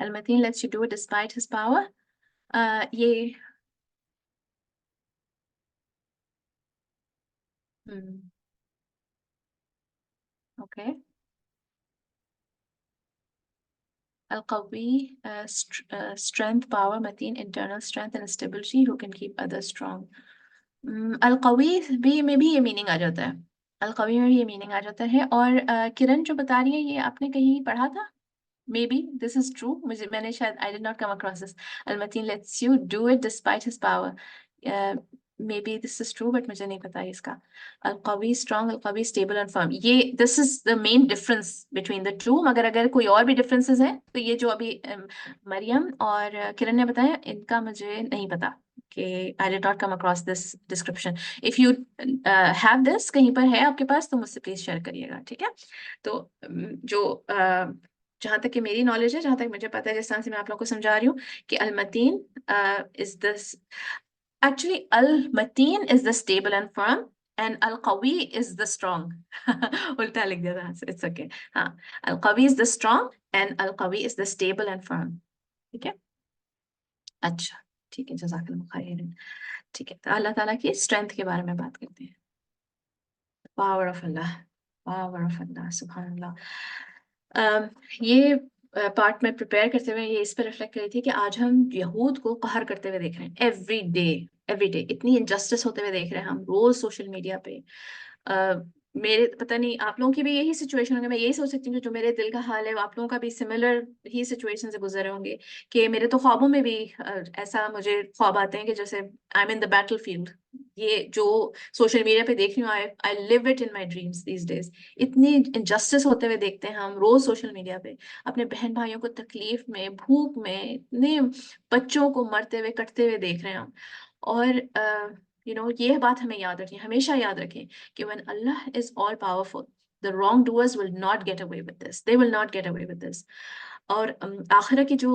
A: المتین lets you do it despite his power. یہ اوکے. القوی strength, power, متین internal strength and stability who can keep others strong. القوی بھی میں بھی یہ میننگ آ جاتا ہے, القوی میں بھی یہ میننگ آ جاتا ہے. اور کرن جو بتا رہی ہے یہ آپ نے کہیں پڑھا تھا؟ Maybe this is true. میں نے شاید I did not come across this. Mateen lets you do it despite his power. Maybe this is true but مجھے نہیں پتا اس کا. القوی strong, القوی stable and firm. یہ this is the main difference between the two. مگر اگر کوئی اور بھی differences ہیں تو یہ جو ابھی مریم اور کرن نے بتایا ان کا مجھے نہیں پتا. کہ I did not come across this description. If you have this کہیں پر ہے آپ کے پاس تو مجھ سے پلیز شیئر کریے گا, ٹھیک ہے. تو جو جہاں تک کہ میری نالج ہے, جہاں تک مجھے پتا ہے, جس طرح سے میں آپ لوگوں کو سمجھا رہی ہوں کہ المتین is this actually Mateen is the stable and firm and القوی is the strong. الٹا لکھ دیا تھا, it's okay. ہاں, القوی is the strong and القوی is the stable and firm. ٹھیک ہے, اچھا ٹھیک ہے, جزاک اللہ خیر. ٹھیک ہے, تو اللہ تعالیٰ کی اسٹرینتھ کے بارے میں بات کرتے ہیں. پاور آف اللہ, پاور آف اللہ, سبحان اللہ. یہ پارٹ میں پریپیئر کرتے ہوئے یہ اس پہ ریفلیکٹ کری تھی کہ آج ہم یہود کو قہر کرتے ہوئے دیکھ رہے ہیں. ایوری ڈے اتنی انجسٹس ہوتے ہوئے دیکھ رہے ہیں ہم روز سوشل میڈیا پہ. میرے پتہ نہیں آپ لوگوں کی بھی یہی سچویشن ہوگی, میں یہی سوچ سکتی ہوں کہ جو میرے دل کا حال ہے وہ آپ لوگوں کا بھی سملر ہی سچویشن سے گزرے ہوں گے. کہ میرے تو خوابوں میں بھی ایسا مجھے خواب آتے ہیں کہ جیسے I'm in the battlefield. یہ جو سوشل میڈیا پہ دیکھ رہی ہوں, I live it in my dreams these days. اتنی انجسٹس ہوتے ہوئے دیکھتے ہیں ہم روز سوشل میڈیا پہ, اپنے بہن بھائیوں کو تکلیف میں, بھوک میں, اتنے بچوں کو مرتے ہوئے کٹتے ہوئے دیکھ رہے ہیں ہم. اور یہ بات ہمیں یاد رکھیں, ہمیشہ یاد رکھیں کہ when Allah is all powerful, the wrongdoers will not get away with this. They will not get away with this. اور آخرہ کی جو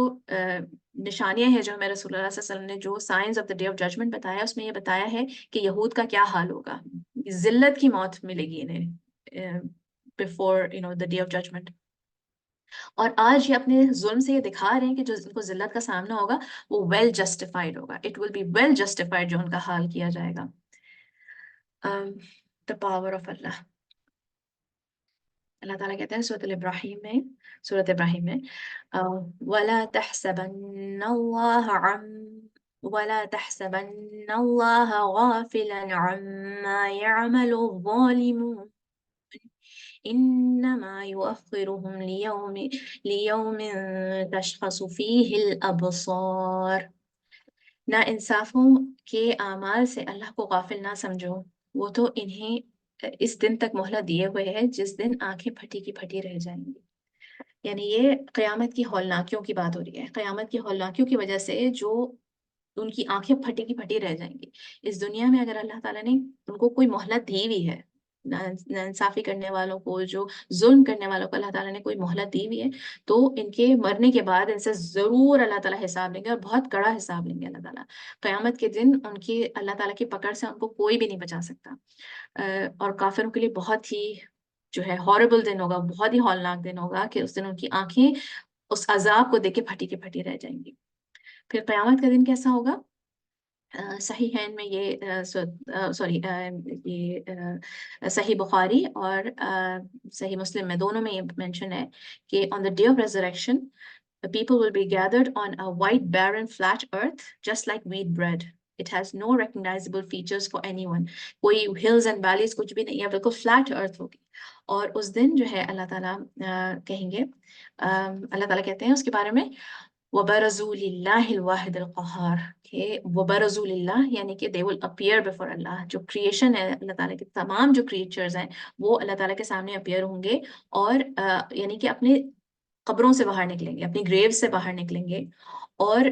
A: نشانیاں ہیں جو ہمیں رسول اللہ صلی اللہ علیہ وسلم نے جو signs of the day of judgement بتایا, اس میں یہ بتایا ہے کہ یہود کا کیا حال ہوگا. ذلت کی موت ملے گی انہیں before the day of judgment. اور آج یہ اپنے ظلم سے یہ دکھا رہے ہیں کہ جو ان کو ذلت کا سامنا ہوگا وہ ویل جسٹیفائڈ ہوگا. It will be well justified جو ان کا حال کیا جائے گا. the power of Allah. اللہ تعالیٰ کہتے ہیں سورۃ ابراہیم میں وَلَا تَحْسَبَنَّ اللَّهَ غَافِلًا عَمَّا يَعْمَلُ الظَّالِمُونَ إِنَّمَا يُؤَخِّرُهُمْ لِيَوْمٍ تَشْخَصُ فِيهِ الْأَبْصَارُ. نا انصافوں کے اعمال سے اللہ کو غافل نہ سمجھو, وہ تو انہیں اس دن تک مہلت دیے ہوئے ہے جس دن آنکھیں پھٹی کی پھٹی رہ جائیں گی. یعنی یہ قیامت کی ہولناکیوں کی بات ہو رہی ہے, قیامت کی ہولناکیوں کی وجہ سے جو ان کی آنکھیں پھٹی کی پھٹی رہ جائیں گی. اس دنیا میں اگر اللہ تعالیٰ نے ان کو کوئی مہلت دی ہوئی ہے, ناانصافی کرنے والوں کو, جو ظلم کرنے والوں کو اللہ تعالیٰ نے کوئی مہلت دی ہوئی ہے, تو ان کے مرنے کے بعد ان سے ضرور اللہ تعالیٰ حساب لیں گے, اور بہت کڑا حساب لیں گے اللہ تعالیٰ. قیامت کے دن ان کی اللہ تعالیٰ کی پکڑ سے ان کو کوئی بھی نہیں بچا سکتا. اور کافروں کے لیے بہت ہی جو ہے ہاربل دن ہوگا, بہت ہی ہولناک دن ہوگا کہ اس دن ان کی آنکھیں اس عذاب کو دیکھ کے پھٹی کی پھٹی رہ جائیں گی. پھر قیامت کا دن کیسا ہوگا؟ صحیحین میں یہ صحیح بخاری اور صحیح مسلم میں دونوں میں یہ مینشن ہے کہ on the day of resurrection the people will be gathered on a white barren flat earth just like wheat bread. It has no recognizable features for anyone. کوئی hills and valleys کچھ بھی نہیں ہے, بالکل flat earth ہوگی. اور اس دن جو ہے اللہ تعالیٰ کہیں گے, اللہ تعالیٰ کہتے ہیں اس کے بارے میں وَبَرَزُوا لِلَّهِ الْوَاحِدِ الْقَهَّارِ, کہ وَبَرَزُوا لِلَّهِ یعنی کہ they will appear before Allah. جو کریشن ہے اللہ تعالیٰ کے تمام جو کریچرز ہیں وہ اللہ تعالیٰ کے سامنے اپیئر ہوں گے, اور یعنی کہ اپنے قبروں سے باہر نکلیں گے, اپنی گریو سے باہر نکلیں گے. اور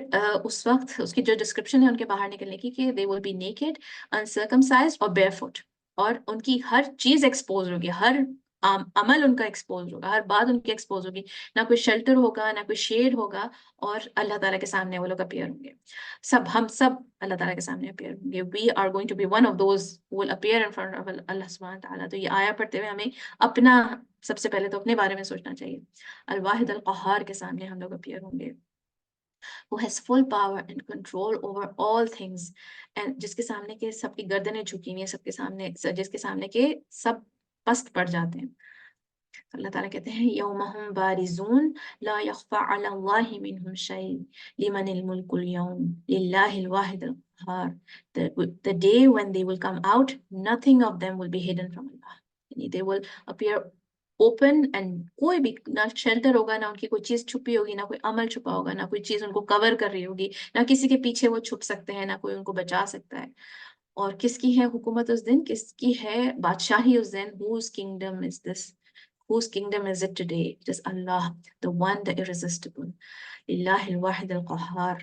A: اس وقت اس کی جو ڈسکرپشن ہے ان کے باہر نکلنے کی کہ they will be naked, uncircumcised اور barefoot, اور ان کی ہر چیز ایکسپوز ہوگی, ہر عمل ان کا ایکسپوز ہوگا, ہر بات ان کی ایکسپوز ہوگی, نہ کوئی شیلٹر ہوگا, نہ کوئی شیڈ ہوگا, اور اللہ تعالیٰ کے سامنے وہ لوگ اپیئر ہوں گے. ہم سب اللہ تعالیٰ کے سامنے اپیئر ہوں گے. We are going to be one of those who will appear in front of اللہ سبحانہ تعالیٰ. تو یہ آیا پڑھتے ہوئے ہمیں اپنا سب سے پہلے تو اپنے بارے میں سوچنا چاہیے. الواحد القہار کے سامنے ہم لوگ اپیئر ہوں گے, who has full power and control over all things, and جس کے سامنے کے سب کی گردنیں جھکی ہوئی ہیں, سب کے سامنے, جس کے سامنے کے سب پست پڑ جاتے ہیں. اللہ تعالیٰ کہتے ہیں یومہم بارزون لا یخفى علی اللہ منہم شیء لمن الملک اليوم للہ الواحد القہار. The day when they will come out, nothing of them will be hidden from Allah. یعنی they will appear open, and کوئی بھی نہ شیلٹر ہوگا, نہ ان کی کوئی چیز چھپی ہوگی, نہ کوئی عمل چھپا ہوگا, نہ کوئی چیز ان کو کور کر رہی ہوگی, نہ کسی کے پیچھے وہ چھپ سکتے ہیں, نہ کوئی ان کو بچا سکتا ہے. اور کس کی ہے حکومت اس دن, کس کی ہے بادشاہی اس دن؟ Whose kingdom is this? Whose kingdom is it today? It is Allah, the one, the irresistible. للہ الواحد القہار.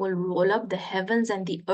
A: will roll up the heavens and the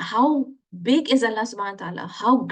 A: how big is Allah subhanahu wa ta'ala, how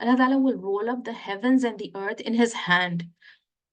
A: Allah Ta'ala will roll up the heavens and the earth in his hand.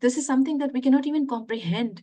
A: this is something that we cannot even comprehend.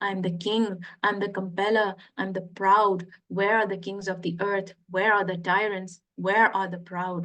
A: I am the king, I am the compeller, I am the proud. Where are the kings of the earth? Where are the tyrants? Where are the proud?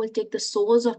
A: will take the souls of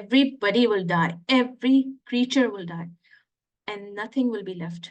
A: everybody will die. Every creature will die. And nothing will be left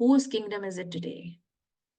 A: whose kingdom is it today?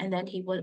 A: And then he will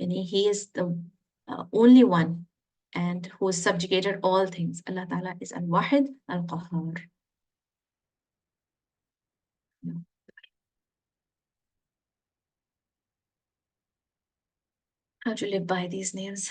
A: And he is the only one and who has subjugated all things. Allah Ta'ala is al-Wahid al-Qahhar. How to live by these names?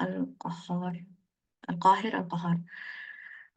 A: al-Qahhar, al-Qahir, al-Qahhar.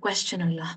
A: question Allah.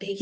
A: he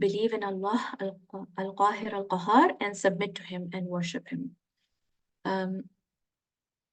A: believe in Allah al-Qahir al-Qahar and submit to him and worship him.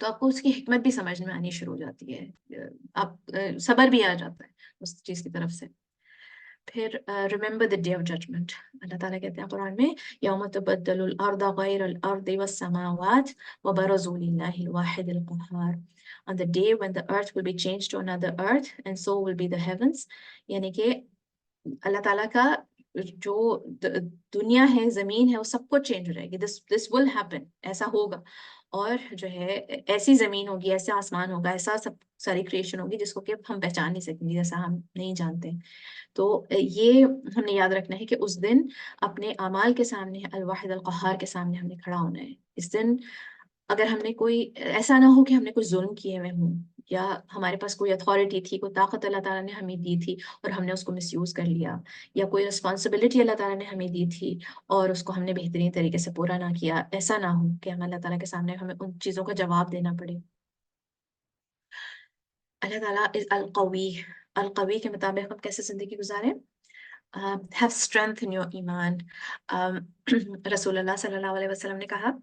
A: تو آپ کو اس کی حکمت بھی سمجھ میں آنی شروع ہو جاتی ہے، آپ صبر بھی آ جاتا ہے اس چیز کی طرف سے۔ پھر remember the day of judgment, اللہ تعالیٰ کہتے ہیں قرآن میں یوم تبدل الارض غیر الارض والسماوات وبرزوا للہ الواحد القہار، on the day when the earth will be changed to another earth and so will be the heavens، یعنی کہ اللہ تعالیٰ کا جو دنیا ہے، زمین ہے، وہ سب کچھ چینج ہو جائے گی، this will happen، ایسا ہوگا، اور جو ہے ایسی زمین ہوگی، ایسا آسمان ہوگا، ایسا سب ساری کریشن ہوگی جس کو کہ ہم پہچان نہیں سکیں گے، جیسا ہم نہیں جانتے۔ تو یہ ہم نے یاد رکھنا ہے کہ اس دن اپنے اعمال کے سامنے، الواحد القہار کے سامنے ہم نے کھڑا ہونا ہے۔ اس دن اگر ہم نے کوئی ایسا نہ ہو کہ ہم نے کوئی ظلم کیے ہوئے ہوں، یا ہمارے پاس کوئی اتھارٹی تھی، کوئی طاقت اللہ تعالیٰ نے ہمیں دی تھی اور ہم نے اس کو مس یوز کر لیا، یا کوئی رسپانسبلٹی اللہ تعالیٰ نے ہمیں دی تھی اور اس کو ہم نے بہترین طریقے سے پورا نہ کیا، ایسا نہ ہو کہ ہم اللہ تعالیٰ کے سامنے ہمیں ان چیزوں کا جواب دینا پڑے۔ اللہ تعالیٰ از القوی، القوی کے مطابق ہم کیسے زندگی گزاریں؟ have strength in your ایمان۔ رسول اللہ صلی اللہ علیہ وسلم نے کہا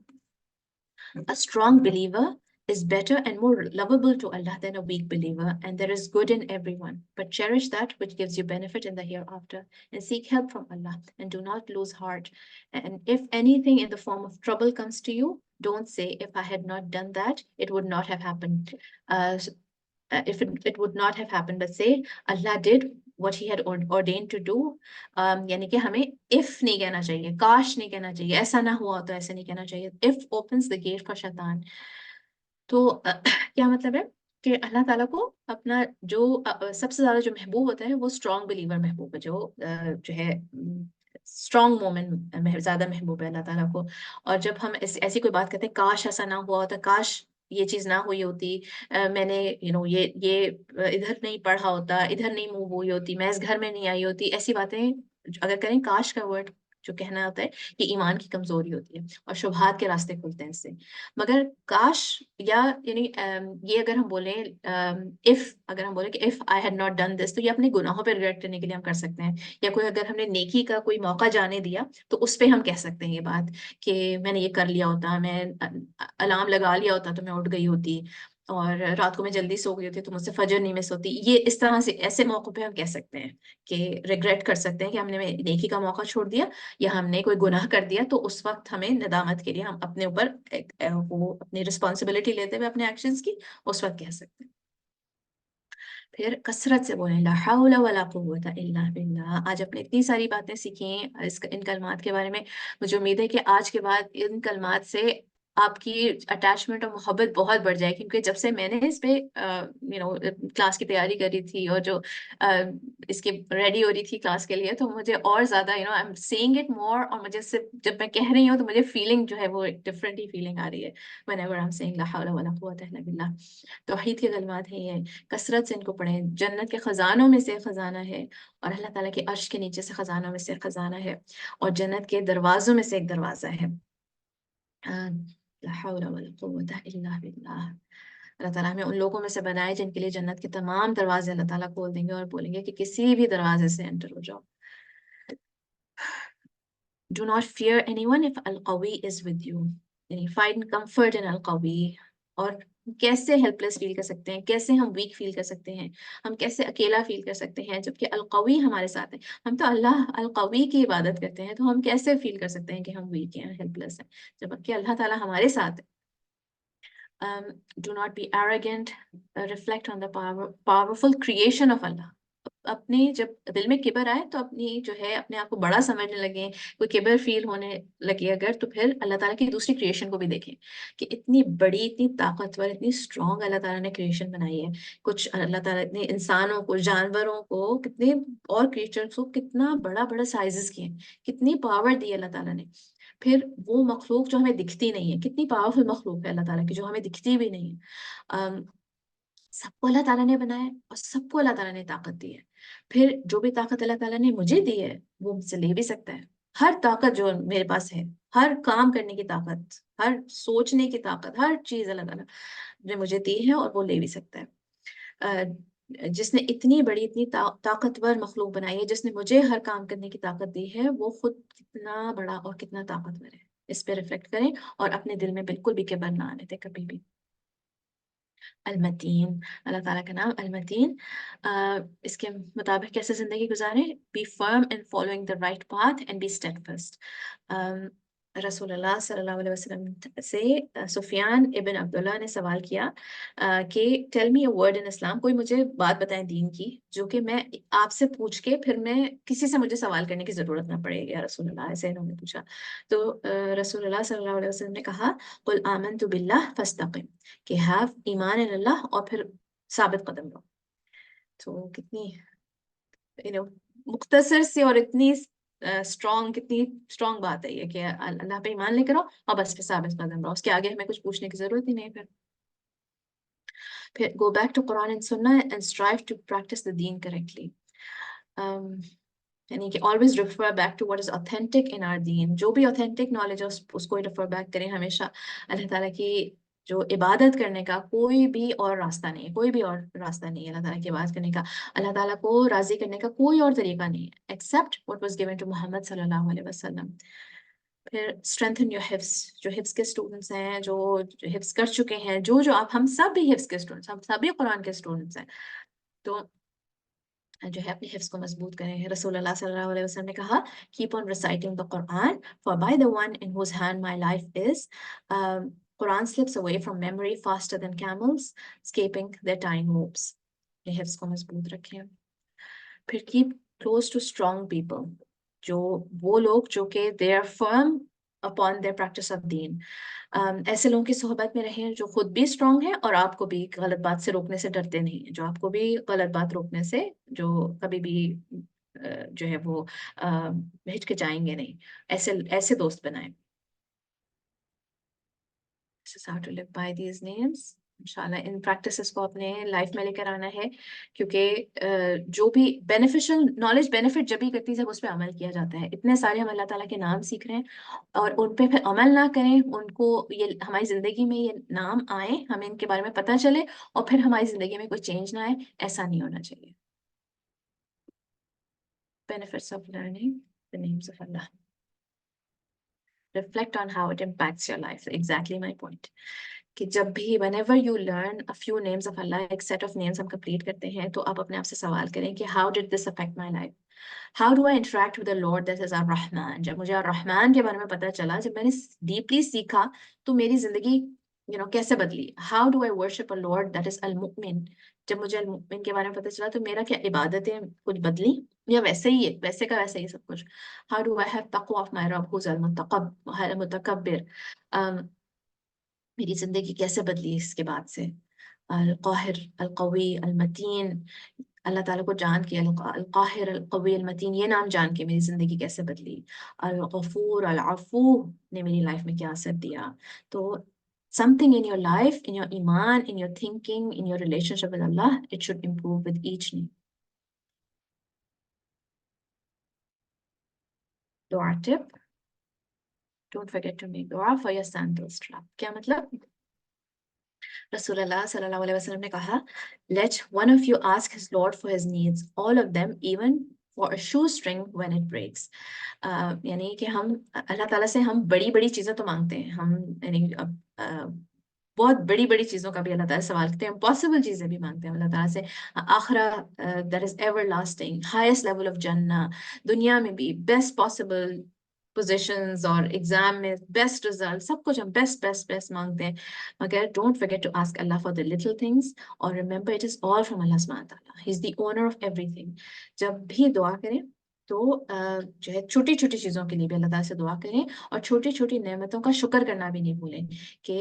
A: a strong believer is better and more lovable to Allah than a weak believer, and there is good in everyone. But cherish that which gives you benefit in the hereafter, and seek help from Allah, and do not lose heart. And if anything in the form of trouble comes to you, don't say, if I had not done that, it would not have happened. If it would not have happened, but say, Allah did what he had ordained to do. یعنی کہ ہمیں if نہیں کہنا چاہیے، کاش نہیں کہنا چاہیے، ایسا نہ ہوا تو ایسا نہیں کہنا چاہیے۔ if opens the gate for شیطان، تو کیا مطلب ہے کہ اللہ تعالیٰ کو اپنا جو سب سے زیادہ جو محبوب ہوتا ہے وہ اسٹرانگ بلیور محبوب ہے، جو ہے اسٹرانگ مومن زیادہ محبوب ہے اللہ تعالیٰ کو۔ اور جب ہم ایسی کوئی بات کہتے ہیں کاش ایسا نہ ہوا ہوتا، کاش یہ چیز نہ ہوئی ہوتی، میں نے یہ ادھر نہیں پڑھا ہوتا، ادھر نہیں موو ہوئی ہوتی، میں اس گھر میں نہیں آئی ہوتی، ایسی باتیں اگر کریں، کاش کا ورڈ جو کہنا ہوتا ہے یہ ایمان کی کمزوری ہوتی ہے اور شبہات کے راستے کھلتے ہیں اس سے۔ مگر کاش یا یعنی یہ اگر ہم بولیں اگر ہم بولیں کہ if I had not done this، تو یہ اپنے گناہوں پہ ریگریٹ کرنے کے لیے ہم کر سکتے ہیں، یا کوئی اگر ہم نے نیکی کا کوئی موقع جانے دیا تو اس پہ ہم کہہ سکتے ہیں یہ بات کہ میں نے یہ کر لیا ہوتا، میں الارم لگا لیا ہوتا تو میں اٹھ گئی ہوتی، اور رات کو میں جلدی سو گئی ہوتی تو مجھ سے فجر نہیں مس ہوتی۔ یہ اس طرح سے ایسے موقع پہ ہم کہہ سکتے ہیں کہ ریگریٹ کر سکتے ہیں کہ ہم نے نیکی کا موقع چھوڑ دیا یا ہم نے کوئی گناہ کر دیا، تو اس وقت ہمیں ندامت کے لیے ہم اپنے اوپر وہ اپنی رسپانسبلٹی لیتے ہوئے اپنے ایکشنز کی اس وقت کہہ سکتے ہیں۔ پھر کثرت سے بولیں لا حول ولا قوت الا باللہ۔ آج اپنے اتنی ساری باتیں سیکھیں ان کلمات کے بارے میں، مجھے امید ہے کہ آج کے بعد ان کلمات سے آپ کی اٹیچمنٹ اور محبت بہت بڑھ جائے، کیونکہ جب سے میں نے اس پہ کلاس کی تیاری کری تھی اور جو اس کی ریڈی ہو رہی تھی کلاس کے لیے، تو مجھے اور زیادہ I am seeing it more, اور مجھے صرف جب میں کہہ رہی ہوں تو مجھے فیلنگ جو ہے وہ ڈفرینٹ ہی فیلنگ آ رہی ہے whenever I'm saying لا حول ولا قوت الا باللہ۔ توحید کے کلمات ہیں یہ، کثرت سے ان کو پڑھیں۔ جنت کے خزانوں میں سے خزانہ ہے، اور اللہ تعالیٰ کے عرش کے نیچے سے خزانوں میں سے خزانہ ہے، اور جنت کے دروازوں میں سے ایک دروازہ ہے۔ لا حول ولا قوت الا باللہ۔ اللہ تعالیٰ ہمیں ان لوگوں میں سے بنائے جن کے لیے جنت کے تمام دروازے اللہ تعالیٰ کھول دیں گے اور بولیں گے کہ کسی بھی دروازے سے انٹر ہو جاؤ۔ Do not fear anyone if القوی is with you، یعنی find comfort in القوی۔ اور کیسے ہیلپ لیس فیل کر سکتے ہیں، کیسے ہم ویک فیل کر سکتے ہیں، ہم کیسے اکیلا فیل کر سکتے ہیں جبکہ القوی ہمارے ساتھ ہے۔ ہم تو اللہ القوی کی عبادت کرتے ہیں، تو ہم کیسے فیل کر سکتے ہیں کہ ہم ویک ہیں، ہیلپ لیس ہیں، جبکہ اللہ تعالیٰ ہمارے ساتھ ہے۔ Do not be arrogant, reflect on the powerful creation of Allah۔ اپنے جب دل میں کبر آئے تو اپنی جو ہے اپنے آپ کو بڑا سمجھنے لگیں، کوئی کبر فیل ہونے لگے اگر، تو پھر اللہ تعالیٰ کی دوسری کریشن کو بھی دیکھیں کہ اتنی بڑی، اتنی طاقتور، اتنی اسٹرانگ اللہ تعالیٰ نے کریشن بنائی ہے۔ کچھ اللہ تعالیٰ نے انسانوں کو، جانوروں کو، کتنے اور کریچرس کو کتنا بڑا بڑا سائزز کیے، کتنی پاور دی اللہ تعالیٰ نے۔ پھر وہ مخلوق جو ہمیں دکھتی نہیں ہے، کتنی پاورفل مخلوق ہے اللہ تعالیٰ کی جو ہمیں دکھتی بھی نہیں ہے، سب کو اللہ تعالیٰ نے بنایا اور سب کو اللہ تعالیٰ نے طاقت دی ہے۔ پھر جو بھی طاقت اللہ تعالیٰ نے مجھے دی ہے وہ مجھ سے لے بھی سکتا ہے۔ ہر طاقت جو میرے پاس ہے، ہر کام کرنے کی طاقت، ہر سوچنے کی طاقت، ہر چیز اللہ تعالیٰ نے مجھے دی ہے اور وہ لے بھی سکتا ہے۔ جس نے اتنی بڑی، اتنی طاقتور مخلوق بنائی ہے، جس نے مجھے ہر کام کرنے کی طاقت دی ہے، وہ خود کتنا بڑا اور کتنا طاقتور ہے۔ اس پہ ریفلیکٹ کریں اور اپنے دل میں بالکل بھی کبر نہ آنے دیں کبھی بھی۔ المتین، اللہ تعالیٰ کا نام المتین. اس کے مطابق کیسے زندگی گزارے؟ Be firm in following the right path and be steadfast. رسول اللہ صلی اللہ علیہ وسلم سے سفیان ابن عبداللہ نے سوال کیا کہ tell me a word in اسلام، کوئی مجھے بات بتائیں دین کی جو کہ میں آپ سے پوچھ کے پھر میں کسی سے مجھے سوال کرنے کی ضرورت نہ پڑے گی. رسول اللہ ایسے انہوں نے پوچھا تو رسول اللہ صلی اللہ علیہ وسلم نے کہا قل آمنت باللہ فاستقم، کہ ہیو ایمان ان اللہ اور پھر ثابت قدم رہو. تو کتنی مختصر سی اور اتنی کتنی اسٹرانگ بات ہے یہ کہ اللہ پہ ایمان لے کرو اور بس پھر ثابت قدم رہو. اس کے آگے ہمیں کچھ پوچھنے کی ضرورت ہی نہیں. پھر go back to Quran and Sunnah and strive to practice the deen correctly. یعنی کہ always refer back to what is authentic in our deen. جو بھی authentic knowledge ہے اس کو refer back کریں ہمیشہ. اللہ تعالیٰ کی جو عبادت کرنے کا کوئی بھی اور راستہ نہیں ہے، کوئی بھی اور راستہ نہیں ہے اللہ تعالیٰ کی عبادت کرنے کا. اللہ تعالیٰ کو راضی کرنے کا کوئی اور طریقہ نہیں ہے except what was given to محمد صلی اللہ علیہ وسلم. پھر strengthen your حفظ، جو حفظ کے اسٹوڈنٹس ہیں، جو حفظ کر چکے ہیں، جو آپ ہم سب بھی حفظ کے اسٹوڈنٹس، ہم سبھی قرآن کے اسٹوڈنٹس ہیں، تو جو ہے اپنے حفظ کو مضبوط کریں. رسول اللہ صلی اللہ علیہ وسلم نے کہا keep on reciting the Quran for by the one in whose hand my life is Quran slips away from memory faster than camels escaping their tying loops. اپنے حفظ کو مضبوط رکھیں. پھر keep close to strong people، جو وہ لوگ جو کہ they are firm upon their practice of deen. ایسے لوگوں کی صحبت میں رہیں جو خود بھی اسٹرانگ ہیں اور آپ کو بھی غلط بات سے روکنے سے ڈرتے نہیں ہیں، جو آپ کو بھی غلط بات روکنے سے جو کبھی بھی جو ہے وہ ہچکچائیں گے نہیں. ایسے دوست بنائیں. This is how to live by these names. انشاءاللہ ان پریکٹسز کو اپنے لائف میں لے کر آنا ہے، کیونکہ جو بھی بینیفیشل نالج بینیفٹ جب بھی کرتی ہے جب اس پہ عمل کیا جاتا ہے. اتنے سارے ہم اللہ تعالیٰ کے نام سیکھ رہے ہیں اور ان پہ پھر عمل نہ کریں، ان کو یہ ہماری زندگی میں یہ نام آئیں، ہمیں ان کے بارے میں پتہ چلے اور پھر ہماری زندگی میں کوئی چینج نہ آئے، ایسا نہیں ہونا چاہیے. Benefits of learning the names of Allah. Reflect on how it impacts your life. Exactly my point. کہ جب بھی whenever you learn a few names of Allah, ایک set of names ہم complete کرتے ہیں تو آپ اپنے آپ سے سوال کریں کہ how did this affect my life? How do I interact with the Lord that is Ar-Rahman? جب مجھے Ar-Rahman کے بارے میں پتہ چلا، جب میں نے deeply سیکھا تو میری زندگی کیسے بدلی. How do I worship a Lord that is Al-Mu'min? جب مجھے Al-Mu'min کے بارے میں پتہ چلا تو میرا کیا عبادتیں کچھ بدلی یا ویسے ہی ہے، ویسے کا ویسے ہی سب کچھ. How do I have taqwa of my Rabb who's al-Mutakabbir? میری زندگی کیسے بدلی اس کے بعد سے. القاہر، القوی، المتین، اللہ تعالیٰ کو جان کے القاہر، القوی، المتین یہ نام جان کے میری زندگی کیسے بدلی. الغفور، العفو نے میری لائف میں کیا اثر دیا. تو something in your life, in your iman, in your thinking, in your relationship with Allah, it should improve with each name. Dua tip: don't forget to make dua for your sandal strap. کیا مطلب؟ رسول اللہ صلی اللہ علیہ وسلم نے کہا let one of you ask his Lord for his needs, all of them, even for a shoestring when it breaks. یعنی کہ ہم اللہ تعالیٰ سے ہم بڑی بڑی چیزیں تو مانگتے ہیں، ہم یعنی بہت بڑی بڑی چیزوں کا بھی اللہ تعالیٰ سے سوال کرتے ہیں، امپاسبل چیزیں بھی مانگتے ہیں اللہ تعالیٰ سے. آخرہ that is everlasting, highest level of جنہ، دنیا میں بھی بیسٹ پاسبل پوزیشنز اور ایگزام میں بیسٹ ریزلٹ، سب کچھ ہم بیسٹ مانگتے ہیں. مگر don't forget to ask Allah for the little things اور remember it is all from Allah subhanahu wa ta'ala. He is the owner of everything. جب بھی دعا کریں تو جو ہے چھوٹی چھوٹی چیزوں کے لیے بھی اللہ تعالیٰ سے دعا کریں اور چھوٹی چھوٹی نعمتوں کا شکر کرنا بھی نہیں بھولیں کہ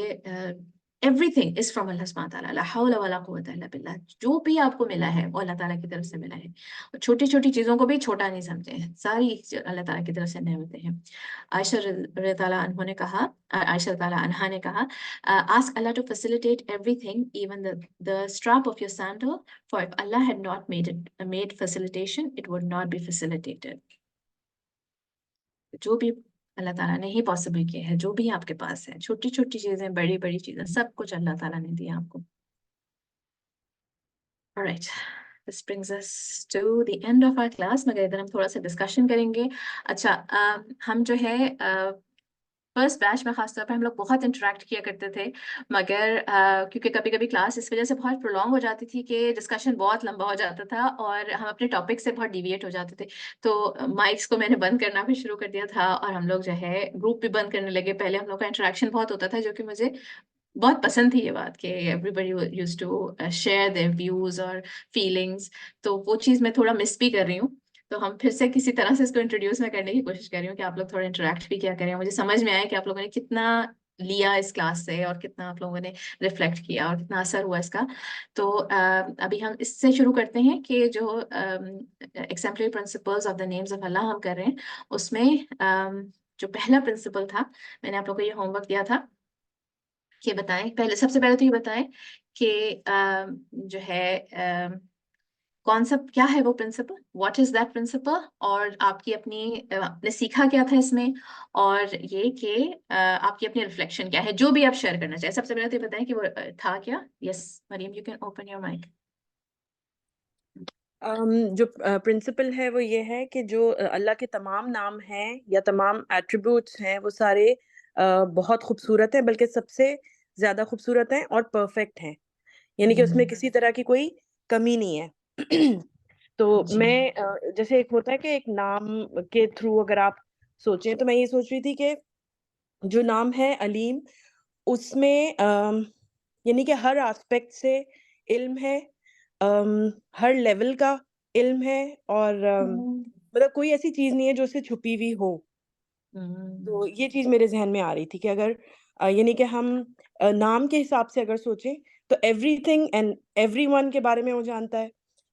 A: everything is from Allah subhanahu wa ta'ala. لا حول ولا قوة الا باللہ. جو بھی آپ کو ملا ہے وہ اللہ تعالیٰ کی طرف سے ملا ہے، اور چھوٹی چھوٹی چیزوں کو بھی چھوٹا نہیں سمجھیں، ساری اللہ تعالیٰ کی طرف سے نعمتیں ہیں. عائشہ رضی اللہ عنہ نے کہا، عائشہ رضی اللہ عنہا نے کہا ask Allah to facilitate everything, even the strap of your sandal, for if Allah had not made facilitation, it would not be facilitated. جو بھی اللہ تعالیٰ نے ہی پاسبل کیا ہے، جو بھی آپ کے پاس ہے، چھوٹی چھوٹی چیزیں، بڑی بڑی چیزیں، سب کچھ اللہ تعالیٰ نے دیا آپ کو. Alright, this brings us to the end of our class. مگر ادھر ہم تھوڑا سا ڈسکشن کریں گے. اچھا ہم جو ہے فرسٹ بیچ میں خاص طور پہ ہم لوگ بہت انٹریکٹ کیا کرتے تھے، مگر کیونکہ کبھی کبھی کلاس اس وجہ سے بہت پرولونگ ہو جاتی تھی کہ ڈسکشن بہت لمبا ہو جاتا تھا اور ہم اپنے ٹاپک سے بہت ڈیویٹ ہو جاتے تھے، تو مائکس کو میں نے بند کرنا بھی شروع کر دیا تھا اور ہم لوگ جو ہے گروپ بھی بند کرنے لگے. پہلے ہم لوگ کا انٹریکشن بہت ہوتا تھا جو کہ مجھے بہت پسند تھی یہ بات کہ everybody used to share their views اور فیلنگس، تو وہ چیز میں تھوڑا مس بھی کر رہی ہوں. تو ہم پھر سے کسی طرح سے اس کو انٹروڈیوس میں کرنے کی کوشش کر رہی ہوں کہ آپ لوگ تھوڑا انٹریکٹ بھی کیا کریں. مجھے سمجھ میں آیا کہ آپ لوگوں نے کتنا لیا اس کلاس سے اور کتنا آپ لوگوں نے ریفلیکٹ کیا اور کتنا اثر ہوا اس کا. تو ابھی ہم اس سے شروع کرتے ہیں کہ جو exemplary principles of the names of اللہ ہم کر رہے ہیں، اس میں جو پہلا پرنسپل تھا میں نے آپ لوگوں کو یہ ہوم ورک دیا تھا کہ بتائیں، پہلے سب سے پہلے تو یہ بتائیں کہ جو ہے کون سا کیا ہے وہ principle, what is that principle, اور آپ کی اپنی آپ نے سیکھا کیا تھا اس میں، اور یہ کہ آپ کی اپنی ریفلیکشن کیا ہے جو بھی آپ شیئر کرنا چاہیں. سب سے پہلے تو یہ بتائیں کہ وہ تھا کیا. Yes Maryam, you can open your mic.
C: جو پرنسپل ہے وہ یہ ہے کہ جو اللہ کے تمام نام ہیں یا تمام ایٹریبیوٹس ہیں وہ سارے بہت خوبصورت ہیں، بلکہ سب سے زیادہ خوبصورت ہیں اور پرفیکٹ ہیں، یعنی کہ اس میں کسی طرح کی کوئی کمی نہیں ہے. تو میں جیسے ایک ہوتا ہے کہ ایک نام کے تھرو اگر آپ سوچیں، تو میں یہ سوچ رہی تھی کہ جو نام ہے علیم، اس میں یعنی کہ ہر آسپیکٹ سے علم ہے، ہر لیول کا علم ہے، اور مطلب کوئی ایسی چیز نہیں ہے جو اس سے چھپی ہوئی ہو. تو یہ چیز میرے ذہن میں آ رہی تھی کہ اگر یعنی کہ ہم نام کے حساب سے اگر سوچیں تو every thing and every one کے بارے میں وہ جانتا ہے.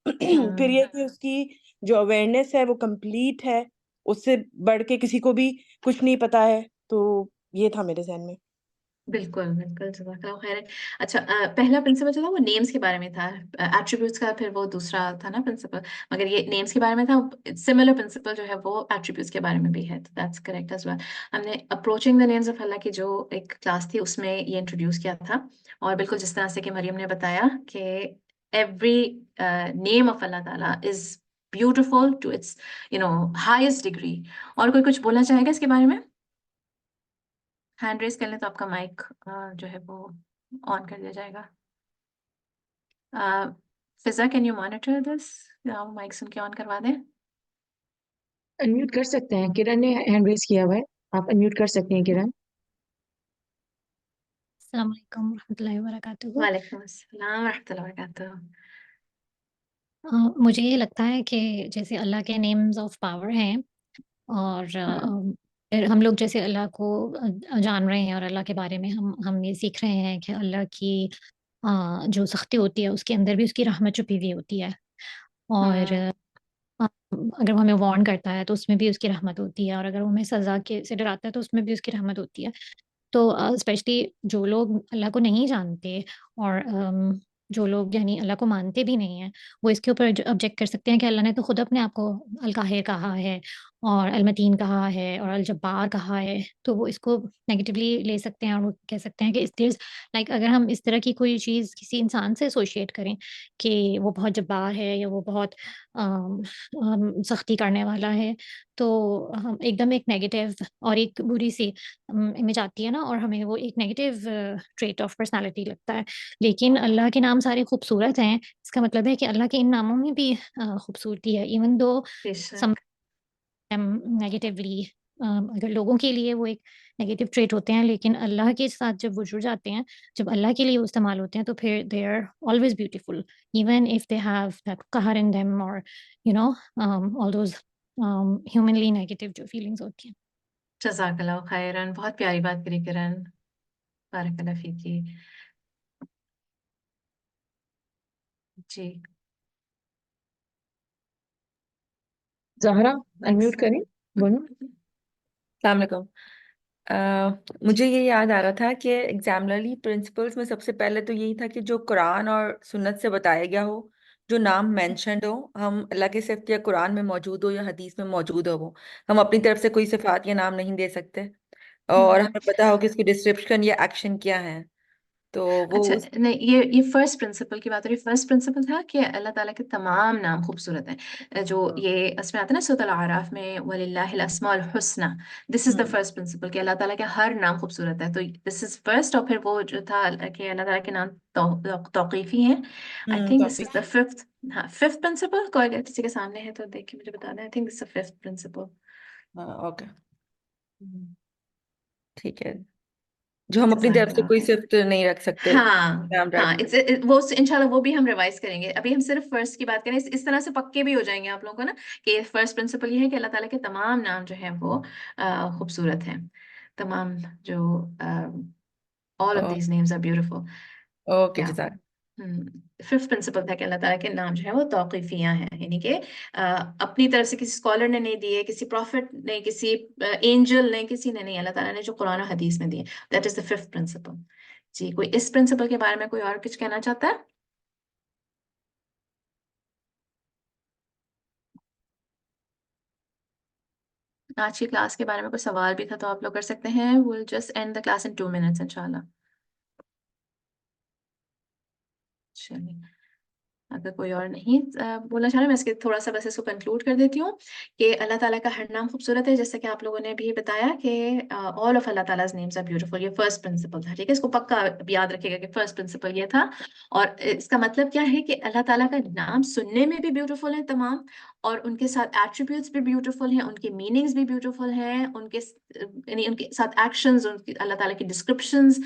C: پھر یہ کہ اس کی جو اویئرنیس ہے وہ کمپلیٹ ہے، اس سے بڑھ کے کسی کو بھی کچھ نہیں پتا ہے. تو یہ تھا میرے ذہن میں.
A: بالکل بالکل، جزاک اللہ خیر. اچھا، پہلا پرنسپل جو تھا وہ نیمز کے بارے میں تھا، ایٹریبیوٹس کا پھر وہ دوسرا تھا نا پرنسپل، مگر یہ نیمز کے بارے میں تھا. سملر پرنسپل جو ہے وہ ایٹریبیوٹس کے بارے میں بھی ہے، تو دیٹس کریکٹ ایز ویل. ہم نے اپروچنگ دا نیمز آف اللہ کی جو ایک کلاس تھی اس میں یہ انٹروڈیوس کیا تھا، اور بالکل جس طرح سے کہ مریم نے بتایا کہ ایوری نیم آف اللہ تعالیٰ is beautiful to its highest degree. اور کوئی کچھ بولنا چاہے گا اس کے بارے میں؟ ہینڈ ریز کر لیں تو آپ کا مائک جو ہے وہ آن کر دیا جائے گا. Fiza, can you monitor this? Mic سن کے آن کروا دیں.
D: انمیوٹ کر سکتے ہیں، کرن نے ہینڈ ریز کیا ہوا ہے، آپ انمیوٹ کر سکتے ہیں کرن.
E: السلام علیکم ورحمۃ اللہ وبرکاتہ.
A: وعلیکم السلام ورحمۃ اللہ وبرکاتہ.
E: مجھے یہ لگتا ہے کہ جیسے اللہ کے نیمز آف پاور ہیں، اور پھر ہم لوگ جیسے اللہ کو جان رہے ہیں اور اللہ کے بارے میں ہم یہ سیکھ رہے ہیں کہ اللہ کی جو سختی ہوتی ہے اس کے اندر بھی اس کی رحمت چھپی ہوئی ہوتی ہے، اور اگر وہ ہمیں وارن کرتا ہے تو اس میں بھی اس کی رحمت ہوتی ہے، اور اگر وہ ہمیں سزا کے سے ڈراتا ہے تو اس میں بھی اس کی رحمت ہوتی ہے. تو اسپیشلی جو لوگ اللہ کو نہیں جانتے، اور جو لوگ یعنی اللہ کو مانتے بھی نہیں ہیں، وہ اس کے اوپر آبجیکٹ کر سکتے ہیں کہ اللہ نے تو خود اپنے آپ کو القاہر کہا ہے اور المتین کہا ہے اور الجبار کہا ہے. تو وہ اس کو نیگیٹیولی لے سکتے ہیں اور وہ کہہ سکتے ہیں کہ لائک اگر ہم اس طرح کی کوئی چیز کسی انسان سے ایسوشیٹ کریں کہ وہ بہت جبار ہے یا وہ بہت سختی کرنے والا ہے، تو ہم ایک دم ایک نیگیٹیو اور ایک بری سی امیج آتی ہے نا، اور ہمیں وہ ایک نیگیٹیو ٹریٹ آف پرسنالٹی لگتا ہے. لیکن اللہ کے نام سارے خوبصورت ہیں، اس کا مطلب ہے کہ اللہ کے ان ناموں میں بھی خوبصورتی ہے، ایون دو سم نیگیٹیولی اگر لوگوں کے لیے وہ ایک نیگیٹو ٹریٹ ہوتے ہیں، لیکن اللہ کے ساتھ جب وہ جڑ جاتے ہیں، جب اللہ کے لیے وہ استعمال ہوتے ہیں، تو پھر they are always beautiful even if they have that قہر ان دیم، اور آل دوز ہیومنلی نیگیٹو جو فیلنگز ہوتی ہیں.
A: جزاک اللہ خیرن، بہت پیاری بات کری کرن، بارک اللہ فیکی. جی
D: زہرا انمیوٹ کریں، بولو.
F: السلام علیکم. مجھے یہ یاد آ رہا تھا کہ ایگزامنرلی پرنسپلس میں سب سے پہلے تو یہی تھا کہ جو قرآن اور سنت سے بتایا گیا ہو، جو نام مینشنڈ ہو، ہم اللہ کے صرف یا قرآن میں موجود ہو یا حدیث میں موجود ہو، وہ ہم اپنی طرف سے کوئی صفات یا نام نہیں دے سکتے، اور ہمیں پتا ہو کہ اس کی ڈسکرپشن یا ایکشن کیا ہے. تو وہ
A: اچھا نہیں یہ فرسٹ پرنسپل کی بات ہو رہی ہے. فرسٹ پرنسپل تھا کہ اللہ تعالیٰ کے تمام نام خوبصورت ہیں جو یہ اس میں آتا ہے نا سورۃ الاعراف میں وَلِلَّهِ الْأَسْمَاءُ الْحُسْنَى. دس از دا فرسٹ پرنسپل کہ اللہ تعالیٰ کے ہر نام خوبصورت ہے. تو دس از فرسٹ. اور پھر وہ جو تھا کہ اللہ تعالیٰ کے نام توقیفی ہیں. آئی think this is the fifth. ہاں ففتھ پرنسپل. کوئی اگر کسی کے سامنے ہے تو دیکھ کے مجھے بتا دیں. I think this is fifth principle.
F: Okay ٹھیک ہے، جو ہم اپنی
A: جزاک
F: طرف سے
A: اللہ
F: کوئی
A: خیر.
F: صفت نہیں رکھ سکتے
A: ہاں
F: نام
A: ہاں
F: ڈائریکٹ.
A: وہ انشاءاللہ وہ بھی ہم ریوائز کریں گے. ابھی ہم صرف فرسٹ کی بات کریں. اس طرح سے پکے بھی ہو جائیں گے آپ لوگوں کو نا کہ فرسٹ پرنسپل یہ ہے کہ اللہ تعالیٰ کے تمام نام جو ہیں وہ خوبصورت ہیں. تمام جو all of these names are beautiful.
F: Okay
A: Yeah.
F: جزاک.
A: ففتھ پرنسپل تھا کہ اللہ تعالیٰ کے نام جو ہے وہ توقیفیاں ہیں. یعنی کہ اپنی طرف سے کسی اسکالر نے نہیں دیے, کسی پروفٹ نے, کسی اینجل نے, کسی نے نہیں. اللہ تعالیٰ نے جو قرآن و حدیث میں دیے. That is the fifth principle. جی کوئی اس پرنسپل کے بارے میں کوئی اور کچھ کہنا چاہتا ہے؟ آج کی کلاس کے بارے میں کوئی سوال بھی تھا تو آپ لوگ کر سکتے ہیں. we'll just end the class in 2 minutes انشاءاللہ. چلیے اگر کوئی اور نہیں بولنا چاہ رہا میں اس کے تھوڑا سا بس اس کو کنکلوڈ کر دیتی ہوں کہ اللہ تعالیٰ کا ہر نام خوبصورت ہے. جیسا کہ آپ لوگوں نے بھی بتایا کہ all of اللہ تعالیٰ's names are beautiful. یہ فرسٹ پرنسپل تھا. ٹھیک ہے, اس کو پکا یاد رکھے گا کہ فرسٹ پرنسپل یہ تھا. اور اس کا مطلب کیا ہے کہ اللہ تعالیٰ کا نام سننے میں بھی بیوٹیفل ہیں تمام, اور ان کے ساتھ ایٹریبیوٹس بھی بیوٹیفل ہیں, ان کے میننگز بھی بیوٹیفل ہیں, ان کے یعنی ان کے ساتھ ایکشنز, اللہ تعالیٰ کی ڈسکرپشنز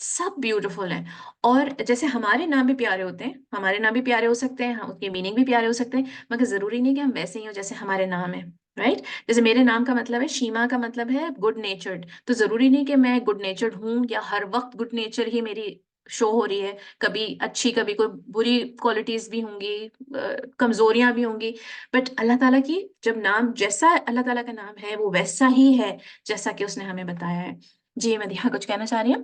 A: سب بیوٹیفل ہیں. اور جیسے ہمارے نام بھی پیارے ہوتے ہیں, ہمارے نام بھی پیارے ہو سکتے ہیں, اس کے میننگ بھی پیارے ہو سکتے ہیں, مگر ضروری نہیں کہ ہم ویسے ہی ہوں جیسے ہمارے نام ہیں. رائٹ, جیسے میرے نام کا مطلب ہے شیما, کا مطلب ہے گڈ نیچرڈ. تو ضروری نہیں کہ میں گڈ نیچرڈ ہوں یا ہر وقت گڈ نیچر ہی میری شو ہو رہی ہے. کبھی اچھی کبھی کوئی بری کوالٹیز بھی ہوں گی, کمزوریاں بھی ہوں گی. بٹ اللہ تعالیٰ کی جب نام جیسا اللہ تعالیٰ کا نام ہے وہ ویسا ہی ہے جیسا کہ اس نے ہمیں بتایا ہے. جی مدیحہ کچھ کہنا چاہ رہی ہیں؟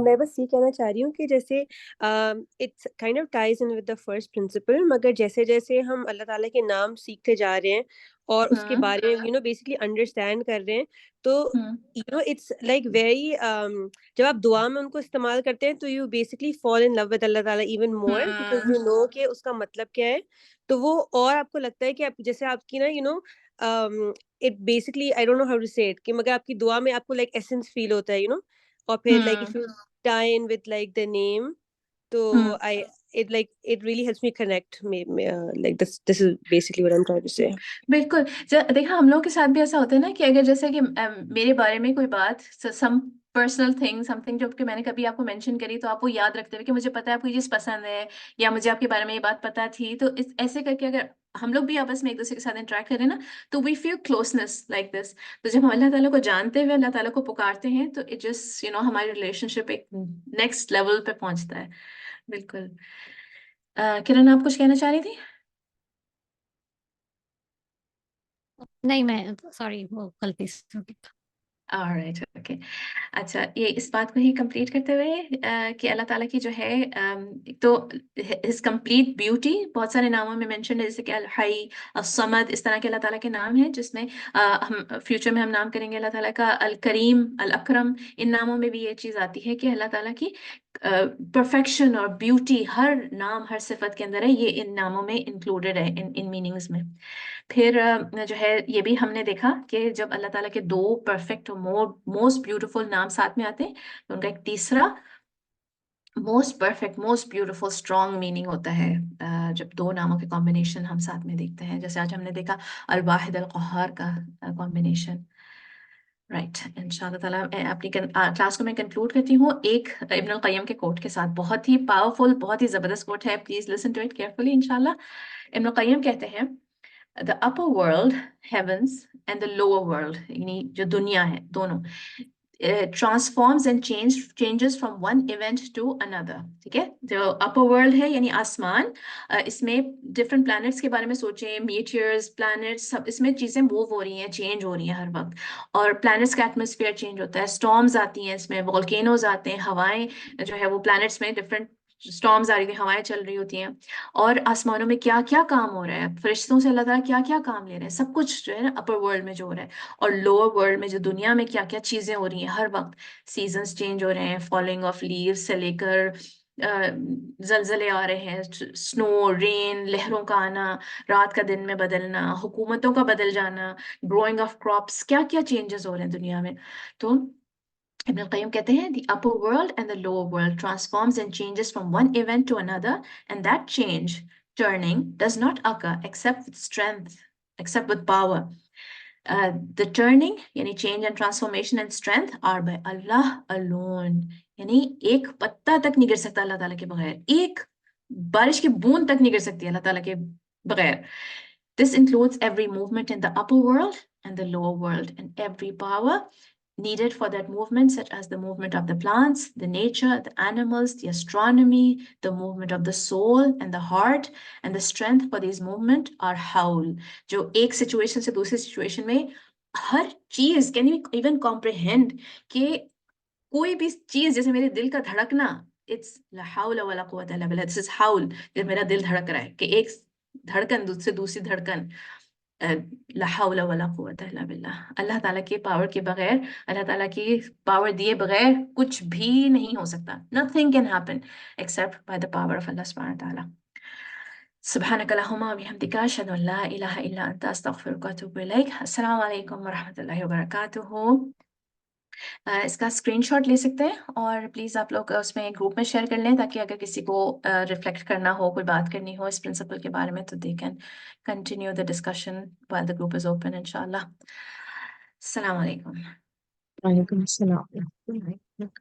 G: میں بس یہ کہنا چاہ رہی ہوں کہ جیسے it's kind of ties in with the first principle, مگر جیسے جیسے ہم اللہ تعالیٰ کے نام سیکھتے جا رہے ہیں اور اس کے بارے میں بیسکلی انڈرسٹینڈ کر رہے ہیں, تو اٹس لائک ویری جب آپ دعا میں ان کو استعمال کرتے ہیں تو you basically fall in love with اللہ تعالیٰ even more, because you know کہ اس کا مطلب کیا ہے. تو وہ اور آپ کو لگتا ہے کہ جیسے آپ کی نا it basically I don't know how to say it, کہ مگر آپ کی دعا میں آپ کو لائک ایسنس فیل ہوتا ہے اور پھر like if you tie in with like the name, so it really helps me connect like this is basically what I'm trying to say.
A: بالکل. دیکھا ہم لوگوں کے ساتھ بھی ایسا ہوتا ہے نا کہ اگر جیسے کہ میرے بارے میں کوئی بات some personal thing some thing جو کہ میں نے کبھی آپ کو مینشن کری تو آپ وہ یاد رکھتے ہوئے کہ مجھے پتا ہے آپ کو یہ چیز پسند ہے یا مجھے آپ کے بارے میں یہ بات پتا تھی, تو ایسے کر کے اگر ہم لوگ بھی آپس میں ایک دوسرے کے ساتھ انٹریکٹ کریں نا تو وی فیل کلوزنس لائک دس. تو جب ہم اللہ تعالیٰ کو جانتے ہوئے اللہ تعالیٰ کو پکارتے ہیں تو اٹ جسٹ ہماری ریلیشن شپ ایک نیکسٹ لیول پہ پہنچتا ہے. بالکل. کرن آپ کچھ کہنا چاہ رہی تھی؟
E: نہیں میں سوری وہ غلطی سے
A: alright, okay. اچھا یہ اس بات کو ہی کمپلیٹ کرتے ہوئے کہ اللہ تعالیٰ کی جو ہے تو his complete beauty بہت سارے ناموں میں مینشن ہے, جیسے کہ الحی, الصمد, اس طرح کے اللہ تعالیٰ کے نام ہیں جس میں ہم فیوچر میں ہم نام کریں گے اللہ تعالیٰ کا الکریم, الاکرم. ان ناموں میں بھی یہ چیز آتی ہے کہ اللہ تعالیٰ کی پرفیکشن اور بیوٹی ہر نام ہر صفت کے اندر ہے. یہ ان ناموں میں انکلوڈیڈ ہے, ان میننگز میں. پھر جو ہے یہ بھی ہم نے دیکھا کہ جب اللہ تعالیٰ کے دو پرفیکٹ موسٹ بیوٹیفل نام ساتھ میں آتے ہیں تو ان کا ایک تیسرا most perfect most beautiful strong meaning ہوتا ہے جب دو ناموں کے کمبینیشن ہم ساتھ میں دیکھتے ہیں, جیسے آج ہم نے دیکھا الواحد القہار کا کمبینیشن. رائٹ, ان شاء اللہ تعالیٰ اپنی کلاس کو میں کنکلوڈ کرتی ہوں ایک ابن القیم کے کوٹ کے ساتھ. بہت ہی پاورفل, بہت ہی زبردست کوٹ ہے, please listen to it carefully ان شاء اللہ. ابن القیم کہتے ہیں the upper world, heavens, and the lower world, یعنی جو دنیا ہے دونوں, transforms and changes from one event to another. ٹھیک ہے, جو upper world ہے یعنی آسمان, اس میں different planets کے بارے میں سوچیں, meteors, planets, سب اس میں چیزیں موو ہو رہی ہیں, چینج ہو رہی ہیں ہر وقت, اور planets کا ایٹماسفیئر چینج ہوتا ہے, storms آتی ہیں اس میں, volcanoes آتے ہیں, ہوائیں جو ہے وہ planets میں different storms آ رہی تھی, ہوائیں چل رہی ہوتی ہیں, اور آسمانوں میں کیا کیا کام ہو رہا ہے, فرشتوں سے اللہ تعالیٰ کیا کیا کام لے رہے ہیں, سب کچھ جو ہے نا اپر ورلڈ میں جو ہو رہا ہے, اور لوور ورلڈ میں جو دنیا میں کیا کیا چیزیں ہو رہی ہیں ہر وقت, سیزنز چینج ہو رہے ہیں, فالنگ آف لیوز سے لے کر زلزلے آ رہے ہیں, سنو, رین, لہروں کا آنا, رات کا دن میں بدلنا, حکومتوں کا بدل جانا, گروئنگ آف کراپس, کیا کیا چینجز ہو رہے ہیں دنیا میں. تو ابن القیم کہتے ہیں the upper world and the lower world transforms and changes from one event to another, and that change, turning, does not occur except with strength, except with power. The turning, یعنی change and transformation and strength are by Allah alone. یعنی ایک پتا تک نہیں گر سکتا اللہ تعالیٰ کے بغیر, ایک بارش کی بوند تک نہیں گر سکتی اللہ تعالیٰ کے بغیر. This includes every movement in the upper world and the lower world, and every power needed for that movement, such as the movement of the plants, the nature, the animals, the astronomy, the movement of the soul and the heart, and the strength for these movement are hawl. جو ایک situation سے دوسری situation میں ہر چیز, can you even comprehend کہ کوئی بھی چیز, جیسے میرے دل کا دھڑکنا, it's لا حول ولا قوت الا باللہ, this is حول, کہ میرا دل دھڑک رہا ہے, کہ ایک دھڑکن سے دوسری دھڑکن, لا حول ولا قوت الا باللہ. اللہ تعالیٰ کے پاور کے بغیر, اللہ تعالیٰ کی پاور دیے بغیر کچھ بھی نہیں ہو سکتا. Nothing can happen except by the power of Allah subhanahu wa ta'ala. سبحانك اللهم وبحمدك أشهد أن لا إله إلا أنت أستغفرك وأتوب إليك. السلام علیکم ورحمۃ اللہ وبرکاتہ. اس کا اسکرین شاٹ لے سکتے ہیں, اور پلیز آپ لوگ اس میں گروپ میں شیئر کر لیں, تاکہ اگر کسی کو ریفلیکٹ کرنا ہو, کوئی بات کرنی ہو اس پرنسپل کے بارے میں, تو they can continue the discussion while the group is open انشاءاللہ. السلام علیکم.
D: وعلیکم السلام.